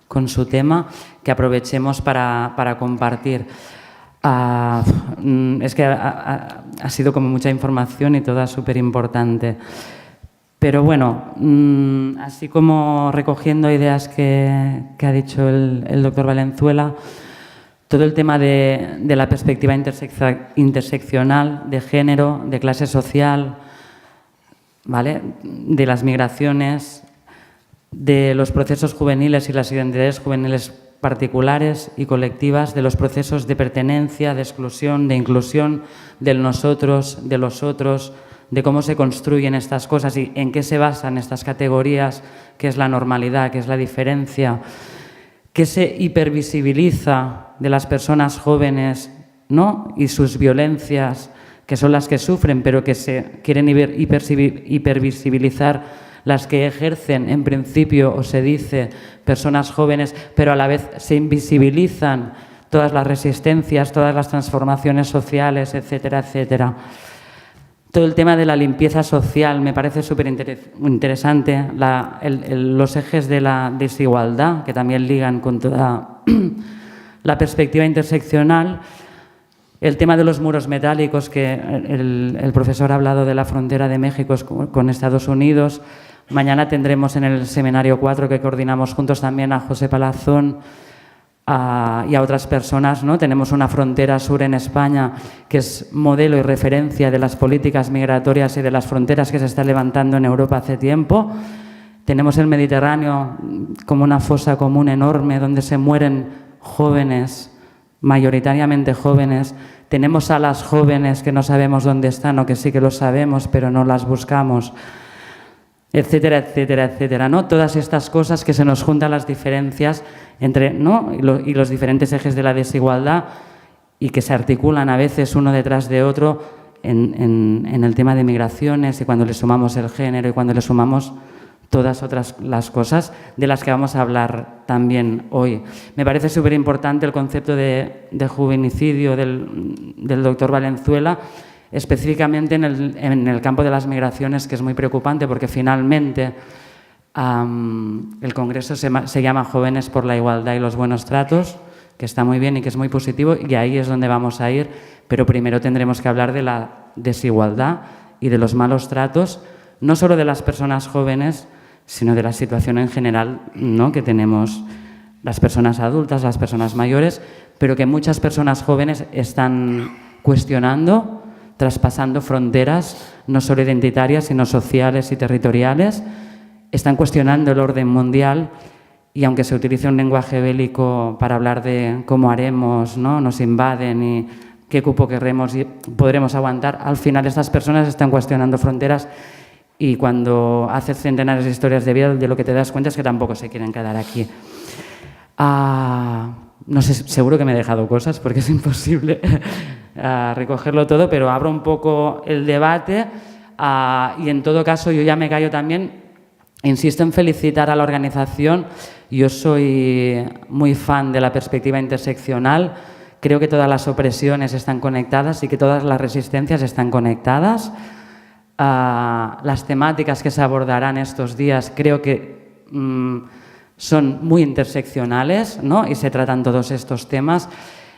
S7: con su tema, que aprovechemos para compartir. Es que ha sido como mucha información y toda súper importante. Pero bueno, así como recogiendo ideas que ha dicho el doctor Valenzuela, todo el tema de la perspectiva interseccional, de género, de clase social, ¿vale? De las migraciones, de los procesos juveniles y las identidades juveniles particulares y colectivas, de los procesos de pertenencia, de exclusión, de inclusión, del nosotros, de los otros, de cómo se construyen estas cosas y en qué se basan estas categorías, qué es la normalidad, qué es la diferencia, qué se hipervisibiliza de las personas jóvenes, ¿no? Y sus violencias, que son las que sufren, pero que se quieren hipervisibilizar las que ejercen, en principio, o se dice, personas jóvenes, pero a la vez se invisibilizan todas las resistencias, todas las transformaciones sociales, etcétera, etcétera. Todo el tema de la limpieza social me parece súper interesante, los ejes de la desigualdad, que también ligan con toda la perspectiva interseccional. El tema de los muros metálicos, que el profesor ha hablado de la frontera de México con Estados Unidos. Mañana tendremos en el seminario 4 que coordinamos juntos también a José Palazón y a otras personas, ¿no? Tenemos una frontera sur en España que es modelo y referencia de las políticas migratorias y de las fronteras que se está levantando en Europa hace tiempo. Tenemos el Mediterráneo como una fosa común enorme donde se mueren jóvenes, mayoritariamente jóvenes. Tenemos a las jóvenes que no sabemos dónde están o que sí que lo sabemos, pero no las buscamos, etcétera, etcétera, etcétera, ¿no? Todas estas cosas que se nos juntan las diferencias entre, ¿no? y los diferentes ejes de la desigualdad y que se articulan a veces uno detrás de otro en el tema de migraciones y cuando le sumamos el género y cuando le sumamos todas otras las cosas de las que vamos a hablar también hoy. Me parece súper importante el concepto de juvenicidio del doctor Valenzuela, específicamente en el campo de las migraciones, que es muy preocupante porque finalmente el Congreso se llama Jóvenes por la Igualdad y los Buenos Tratos, que está muy bien y que es muy positivo y ahí es donde vamos a ir, pero primero tendremos que hablar de la desigualdad y de los malos tratos, no solo de las personas jóvenes, sino de la situación en general, ¿no? que tenemos las personas adultas, las personas mayores, pero que muchas personas jóvenes están cuestionando, traspasando fronteras, no solo identitarias, sino sociales y territoriales, están cuestionando el orden mundial y aunque se utilice un lenguaje bélico para hablar de cómo haremos, ¿no?, nos invaden y qué cupo querremos y podremos aguantar, al final estas personas están cuestionando fronteras y cuando haces centenares de historias de vida, de lo que te das cuenta es que tampoco se quieren quedar aquí. No sé, seguro que me he dejado cosas porque es imposible recogerlo todo, pero abro un poco el debate y en todo caso yo ya me callo también. Insisto en felicitar a la organización. Yo soy muy fan de la perspectiva interseccional. Creo que todas las opresiones están conectadas y que todas las resistencias están conectadas. Las temáticas que se abordarán estos días creo que son muy interseccionales, ¿no?, y se tratan todos estos temas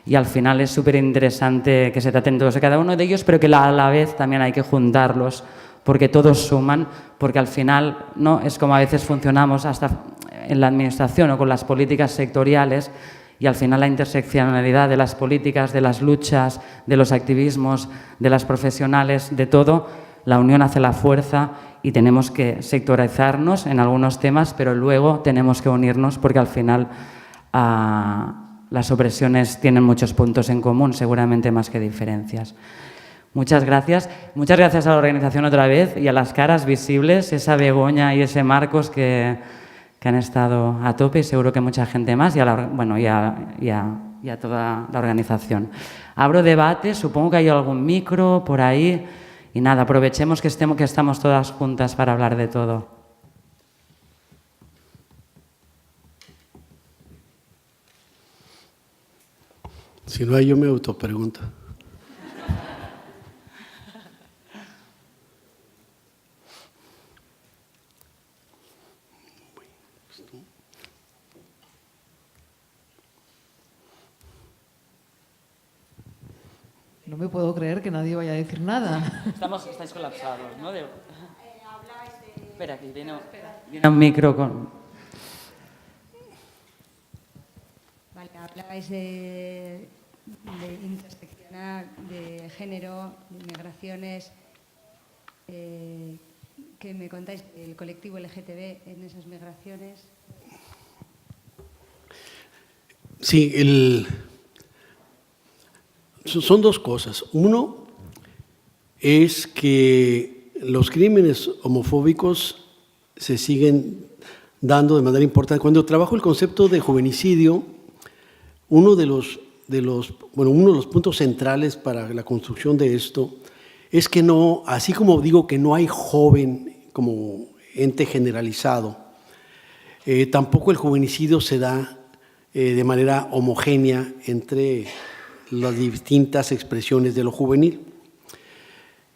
S7: y al final es súper interesante que se traten todos de cada uno de ellos, pero que a la vez también hay que juntarlos porque todos suman, porque al final, ¿no?, es como a veces funcionamos hasta en la administración o con las políticas sectoriales y al final la interseccionalidad de las políticas, de las luchas, de los activismos, de las profesionales, de todo, la unión hace la fuerza y tenemos que sectorizarnos en algunos temas, pero luego tenemos que unirnos porque al final las opresiones tienen muchos puntos en común, seguramente más que diferencias. Muchas gracias a la organización otra vez y a las caras visibles, esa Begoña y ese Marcos que han estado a tope y seguro que mucha gente más y a toda la organización. Abro debate, supongo que hay algún micro por ahí y nada, aprovechemos que estamos todas juntas para hablar de todo.
S8: Si no hay, yo me autopregunto.
S9: No me puedo creer que nadie vaya a decir nada.
S7: Estáis colapsados, ¿no? Espera, aquí viene un micro con...
S10: Vale, habláis de interseccional, de género, de migraciones. ¿Qué me contáis del colectivo LGTB en esas migraciones?
S8: Sí, son dos cosas. Uno es que los crímenes homofóbicos se siguen dando de manera importante. Cuando trabajo el concepto de juvenicidio, uno de los puntos centrales para la construcción de esto es que no, así como digo que no hay joven como ente generalizado, tampoco el juvenicidio se da de manera homogénea entre las distintas expresiones de lo juvenil.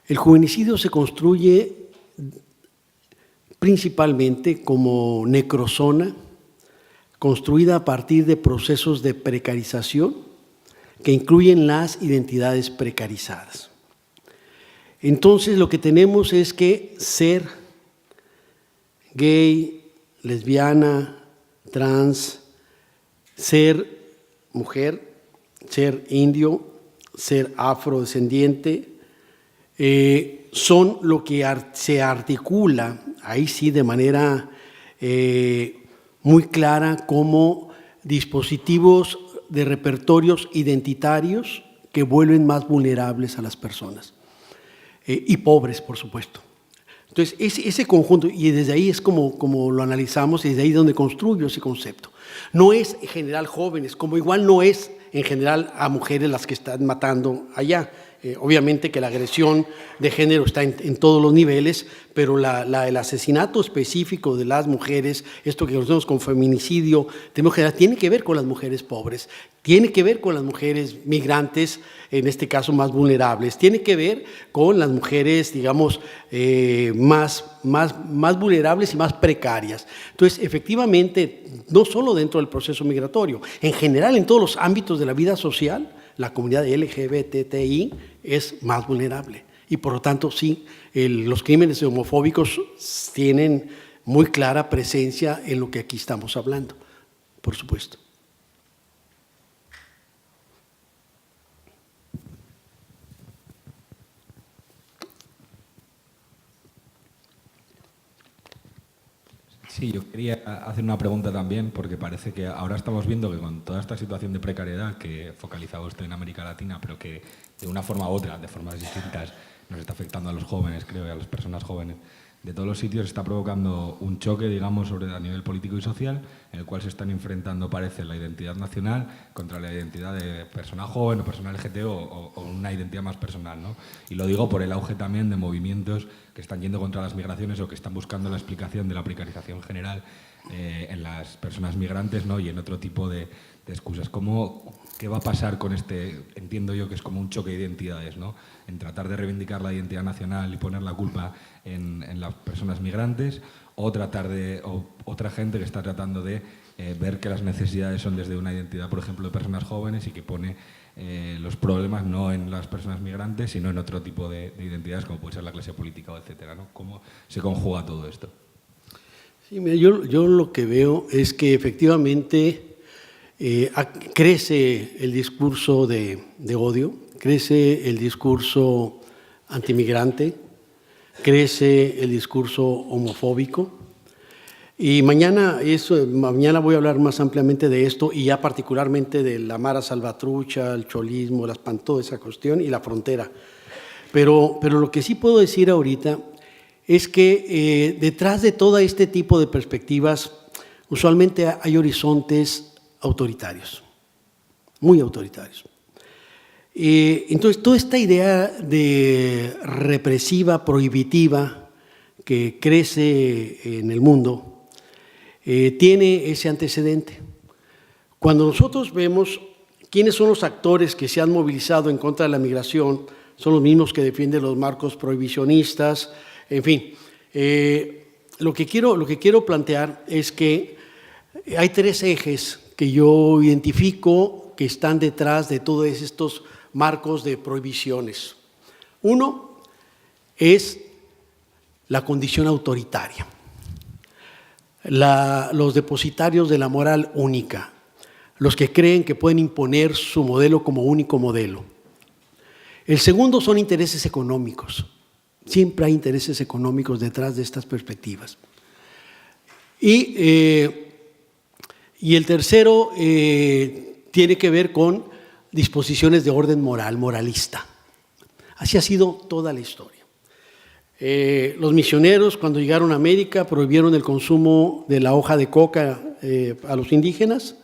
S8: El juvenicidio se construye principalmente como necrozona, construida a partir de procesos de precarización que incluyen las identidades precarizadas. Entonces, lo que tenemos es que ser gay, lesbiana, trans, ser mujer, ser indio, ser afrodescendiente, son lo que se articula, ahí sí de manera muy clara, como dispositivos de repertorios identitarios que vuelven más vulnerables a las personas y pobres, por supuesto. Entonces, ese conjunto, y desde ahí es como lo analizamos y desde ahí es donde construyo ese concepto. No es en general jóvenes, como igual no es en general a mujeres las que están matando allá. Obviamente que la agresión de género está en todos los niveles, pero el asesinato específico de las mujeres, esto que conocemos como feminicidio, tiene que ver con las mujeres pobres, tiene que ver con las mujeres migrantes, en este caso más vulnerables, tiene que ver con las mujeres, digamos, más vulnerables y más precarias. Entonces, efectivamente, no solo dentro del proceso migratorio, en general en todos los ámbitos de la vida social, la comunidad LGBTI es más vulnerable y por lo tanto sí, los crímenes homofóbicos tienen muy clara presencia en lo que aquí estamos hablando. por supuesto.
S11: Sí, yo quería hacer una pregunta también, porque parece que ahora estamos viendo que con toda esta situación de precariedad que focalizaba usted en América Latina, pero que de una forma u otra, de formas distintas, nos está afectando a los jóvenes, creo, y a las personas jóvenes de todos los sitios, está provocando un choque, digamos, a nivel político y social, en el cual se están enfrentando, parece, la identidad nacional contra la identidad de persona joven o persona LGTB o una identidad más personal, ¿no? Y lo digo por el auge también de movimientos que están yendo contra las migraciones o que están buscando la explicación de la precarización general en las personas migrantes, ¿no? Y en otro tipo de excusas. ¿Qué va a pasar con este? Entiendo yo que es como un choque de identidades, ¿no? En tratar de reivindicar la identidad nacional y poner la culpa en las personas migrantes, o otra gente que está tratando de ver que las necesidades son desde una identidad, por ejemplo, de personas jóvenes y que pone los problemas no en las personas migrantes, sino en otro tipo de identidades, como puede ser la clase política o etcétera, ¿no? ¿Cómo se conjuga todo esto?
S8: Sí, mira, yo lo que veo es que efectivamente crece el discurso de odio, crece el discurso antimigrante, crece el discurso homofóbico. Y mañana voy a hablar más ampliamente de esto y ya particularmente de la Mara Salvatrucha, el cholismo, toda esa cuestión y la frontera. Pero lo que sí puedo decir ahorita es que detrás de todo este tipo de perspectivas usualmente hay horizontes autoritarios, muy autoritarios. Entonces, toda esta idea de represiva, prohibitiva, que crece en el mundo, tiene ese antecedente. Cuando nosotros vemos quiénes son los actores que se han movilizado en contra de la migración, son los mismos que defienden los marcos prohibicionistas, en fin. Lo que quiero plantear es que hay tres ejes que yo identifico que están detrás de todos estos marcos de prohibiciones. Uno es la condición autoritaria, los depositarios de la moral única, los que creen que pueden imponer su modelo como único modelo. El segundo son intereses económicos. Siempre hay intereses económicos detrás de estas perspectivas. Y el tercero tiene que ver con disposiciones de orden moral, moralista. Así ha sido toda la historia. Los misioneros, cuando llegaron a América, prohibieron el consumo de la hoja de coca a los indígenas,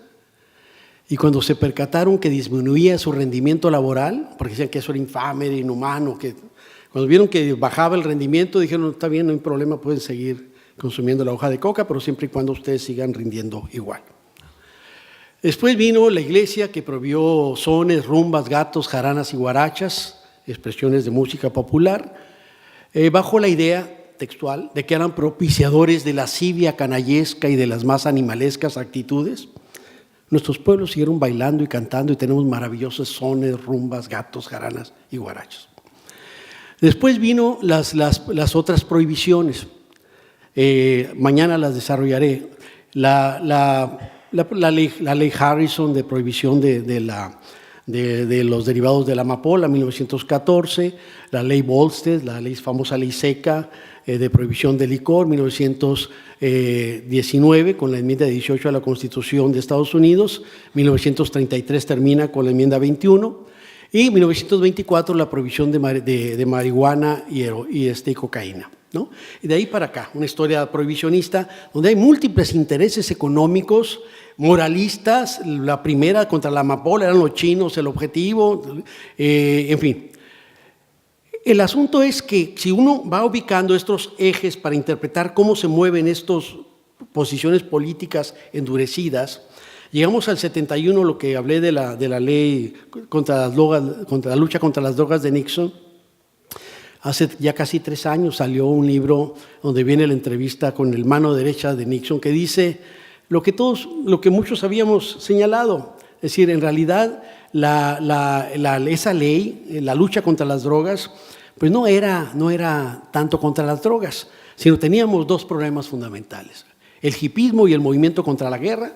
S8: y cuando se percataron que disminuía su rendimiento laboral, porque decían que eso era infame, era inhumano, cuando vieron que bajaba el rendimiento, dijeron, está bien, no hay problema, pueden seguir consumiendo la hoja de coca, pero siempre y cuando ustedes sigan rindiendo igual. Después vino la iglesia que prohibió sones, rumbas, gatos, jaranas y guarachas, expresiones de música popular, bajo la idea textual de que eran propiciadores de la lascivia canallesca y de las más animalescas actitudes. Nuestros pueblos siguieron bailando y cantando y tenemos maravillosos sones, rumbas, gatos, jaranas y guarachas. Después vino las otras prohibiciones. Mañana las desarrollaré. La ley Harrison de prohibición de los derivados de la amapola, 1914, la ley Volstead, la famosa ley seca de prohibición del licor, 1919, con la enmienda 18 a la Constitución de Estados Unidos, 1933 termina con la enmienda 21, y 1924 la prohibición de marihuana y cocaína, ¿no? Y de ahí para acá, una historia prohibicionista donde hay múltiples intereses económicos, moralistas. La primera contra la amapola eran los chinos el objetivo, en fin. El asunto es que si uno va ubicando estos ejes para interpretar cómo se mueven estas posiciones políticas endurecidas, llegamos al 71, lo que hablé de la ley contra las drogas, contra la lucha contra las drogas de Nixon. Hace ya casi 3 años salió un libro donde viene la entrevista con el mano derecha de Nixon, que dice lo que muchos habíamos señalado. Es decir, en realidad esa ley, la lucha contra las drogas, pues no era tanto contra las drogas, sino teníamos 2 problemas fundamentales: el hipismo y el movimiento contra la guerra,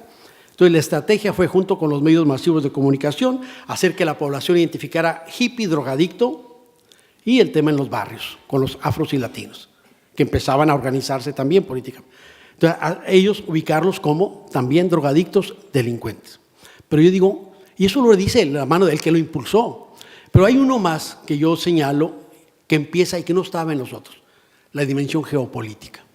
S8: Entonces la estrategia fue, junto con los medios masivos de comunicación, hacer que la población identificara hippie, drogadicto y el tema en los barrios, con los afros y latinos, que empezaban a organizarse también políticamente. Entonces, a ellos ubicarlos como también drogadictos, delincuentes. Pero yo digo, y eso lo dice la mano del que lo impulsó, pero hay uno más que yo señalo que empieza y que no estaba en nosotros, la dimensión geopolítica.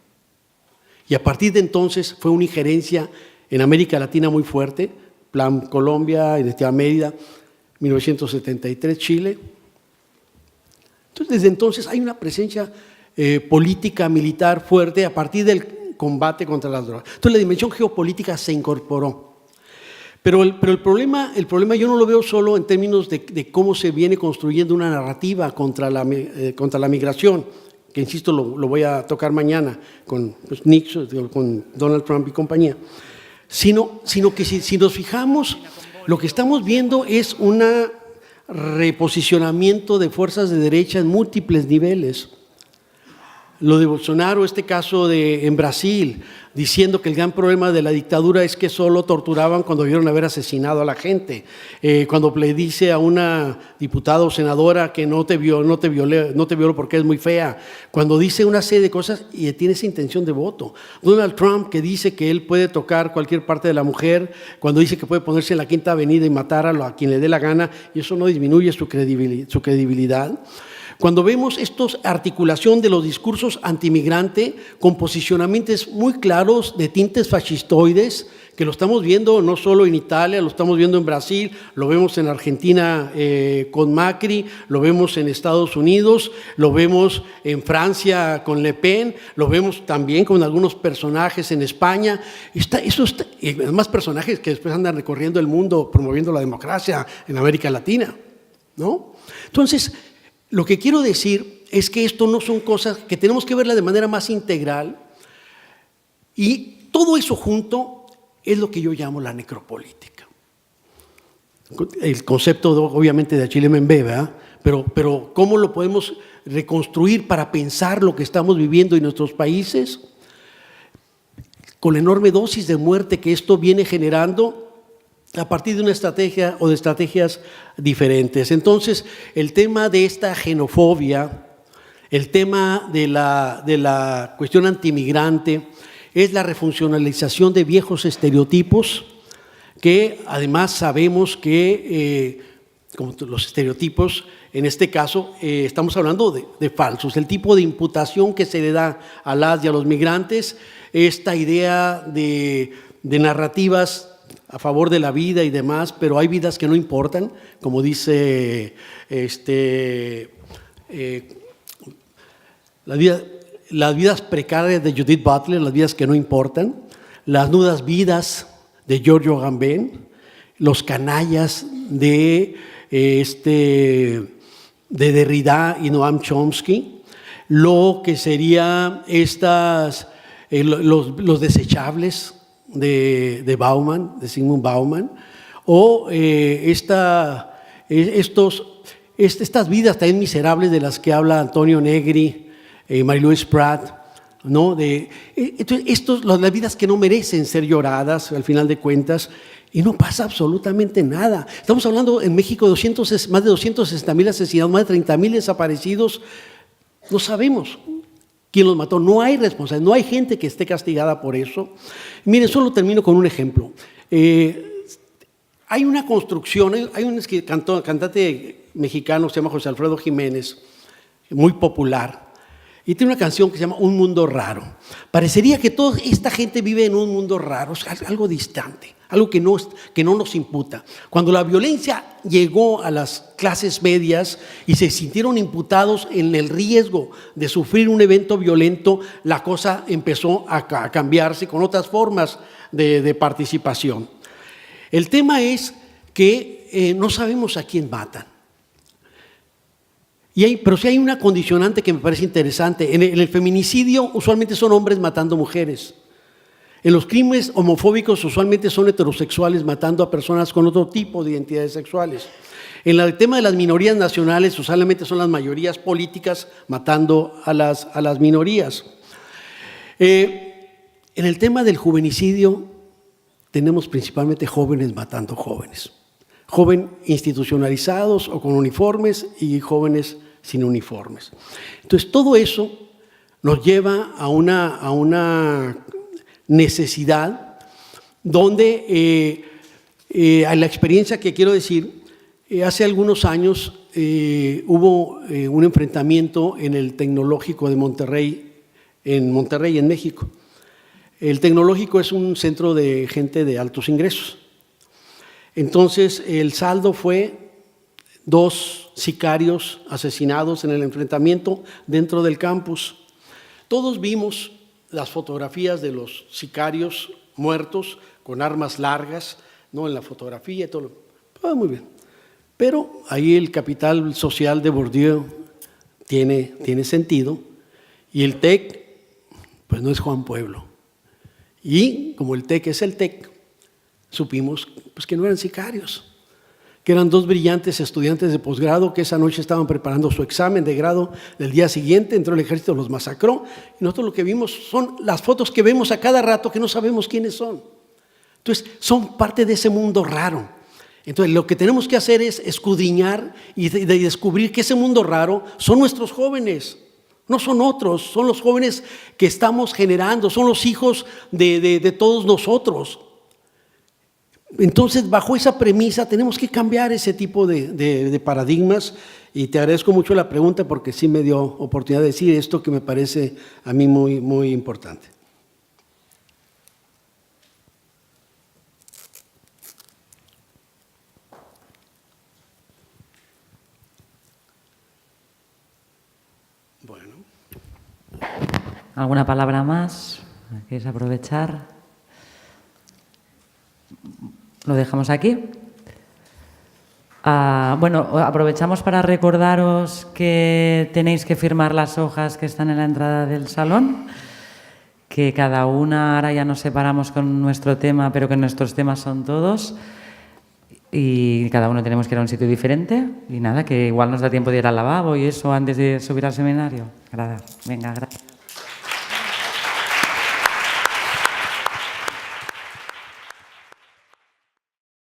S8: Y a partir de entonces fue una injerencia en América Latina muy fuerte, Plan Colombia, Identidad Mérida, 1973, Chile. Entonces, desde entonces hay una presencia política, militar fuerte a partir del combate contra las drogas. Entonces, la dimensión geopolítica se incorporó. Pero el problema yo no lo veo solo en términos de cómo se viene construyendo una narrativa contra la migración, que insisto, lo voy a tocar mañana con Nixon, con Donald Trump y compañía, sino que si nos fijamos, lo que estamos viendo es un reposicionamiento de fuerzas de derecha en múltiples niveles. Lo de Bolsonaro, este caso en Brasil, diciendo que el gran problema de la dictadura es que solo torturaban cuando vieron haber asesinado a la gente. Cuando le dice a una diputada o senadora que no te violó porque es muy fea. Cuando dice una serie de cosas y tiene esa intención de voto. Donald Trump, que dice que él puede tocar cualquier parte de la mujer, cuando dice que puede ponerse en la Quinta Avenida y matar a quien le dé la gana, y eso no disminuye su credibilidad. Cuando vemos esta articulación de los discursos antimigrante con posicionamientos muy claros de tintes fascistoides, que lo estamos viendo no solo en Italia, lo estamos viendo en Brasil, lo vemos en Argentina con Macri, lo vemos en Estados Unidos, lo vemos en Francia con Le Pen, lo vemos también con algunos personajes en España, y además personajes que después andan recorriendo el mundo promoviendo la democracia en América Latina, ¿no? Entonces, lo que quiero decir es que esto no son cosas que tenemos que verlas de manera más integral, y todo eso junto es lo que yo llamo la necropolítica. El concepto obviamente de Achille Mbembe, ¿verdad? Pero ¿cómo lo podemos reconstruir para pensar lo que estamos viviendo en nuestros países? Con la enorme dosis de muerte que esto viene generando a partir de una estrategia o de estrategias diferentes. Entonces, el tema de esta xenofobia, el tema de la cuestión antimigrante, es la refuncionalización de viejos estereotipos que además sabemos que, como los estereotipos, en este caso estamos hablando de falsos, el tipo de imputación que se le da a las y a los migrantes, esta idea de narrativas a favor de la vida y demás, pero hay vidas que no importan, como dice las vidas precarias de Judith Butler, las vidas que no importan, las nudas vidas de Giorgio Agamben, los canallas de Derrida y Noam Chomsky, lo que sería los desechables de Bauman, de Zygmunt Bauman, o estas vidas también miserables de las que habla Antonio Negri, Marie-Louise Pratt, ¿no? Entonces, las vidas que no merecen ser lloradas al final de cuentas, y no pasa absolutamente nada. Estamos hablando en México de más de 260,000 asesinados, más de 30,000 desaparecidos. No sabemos quién los mató, no hay responsabilidad, no hay gente que esté castigada por eso. Miren, solo termino con un ejemplo. Hay una construcción, hay un cantante mexicano que se llama José Alfredo Jiménez, muy popular, y tiene una canción que se llama Un Mundo Raro. Parecería que toda esta gente vive en un mundo raro, algo distante, algo que no nos imputa. Cuando la violencia llegó a las clases medias y se sintieron imputados en el riesgo de sufrir un evento violento, la cosa empezó a cambiarse con otras formas de participación. El tema es que no sabemos a quién matan. Pero sí hay una condicionante que me parece interesante. En el feminicidio usualmente son hombres matando mujeres. En los crímenes homofóbicos usualmente son heterosexuales matando a personas con otro tipo de identidades sexuales. En el tema de las minorías nacionales usualmente son las mayorías políticas matando a las minorías. En el tema del juvenicidio tenemos principalmente jóvenes matando jóvenes. Jóvenes institucionalizados o con uniformes y jóvenes sin uniformes. Entonces, todo eso nos lleva a una necesidad donde a la experiencia que quiero decir, hace algunos años hubo un enfrentamiento en el Tecnológico de Monterrey, en México. El Tecnológico es un centro de gente de altos ingresos. Entonces, el saldo fue 2 sicarios asesinados en el enfrentamiento dentro del campus. Todos vimos las fotografías de los sicarios muertos con armas largas, ¿no? En la fotografía y todo. Muy bien. Pero ahí el capital social de Bourdieu tiene sentido, y el TEC, pues no es Juan Pueblo. Y como el TEC es el TEC, supimos pues, que no eran sicarios, que eran 2 brillantes estudiantes de posgrado que esa noche estaban preparando su examen de grado del día siguiente. Entró el ejército, los masacró, y nosotros lo que vimos son las fotos que vemos a cada rato que no sabemos quiénes son. Entonces, son parte de ese mundo raro. Entonces, lo que tenemos que hacer es escudriñar y descubrir que ese mundo raro son nuestros jóvenes. No son otros, son los jóvenes que estamos generando, son los hijos de todos nosotros. Entonces, bajo esa premisa, tenemos que cambiar ese tipo de paradigmas, y te agradezco mucho la pregunta porque sí me dio oportunidad de decir esto que me parece a mí muy, muy importante. Bueno.
S7: ¿Alguna palabra más? ¿Quieres aprovechar? ¿Lo dejamos aquí? Bueno, aprovechamos para recordaros que tenéis que firmar las hojas que están en la entrada del salón, que cada una, ahora ya nos separamos con nuestro tema, pero que nuestros temas son todos, y cada uno tenemos que ir a un sitio diferente, y nada, que igual nos da tiempo de ir al lavabo y eso antes de subir al seminario. Venga, gracias.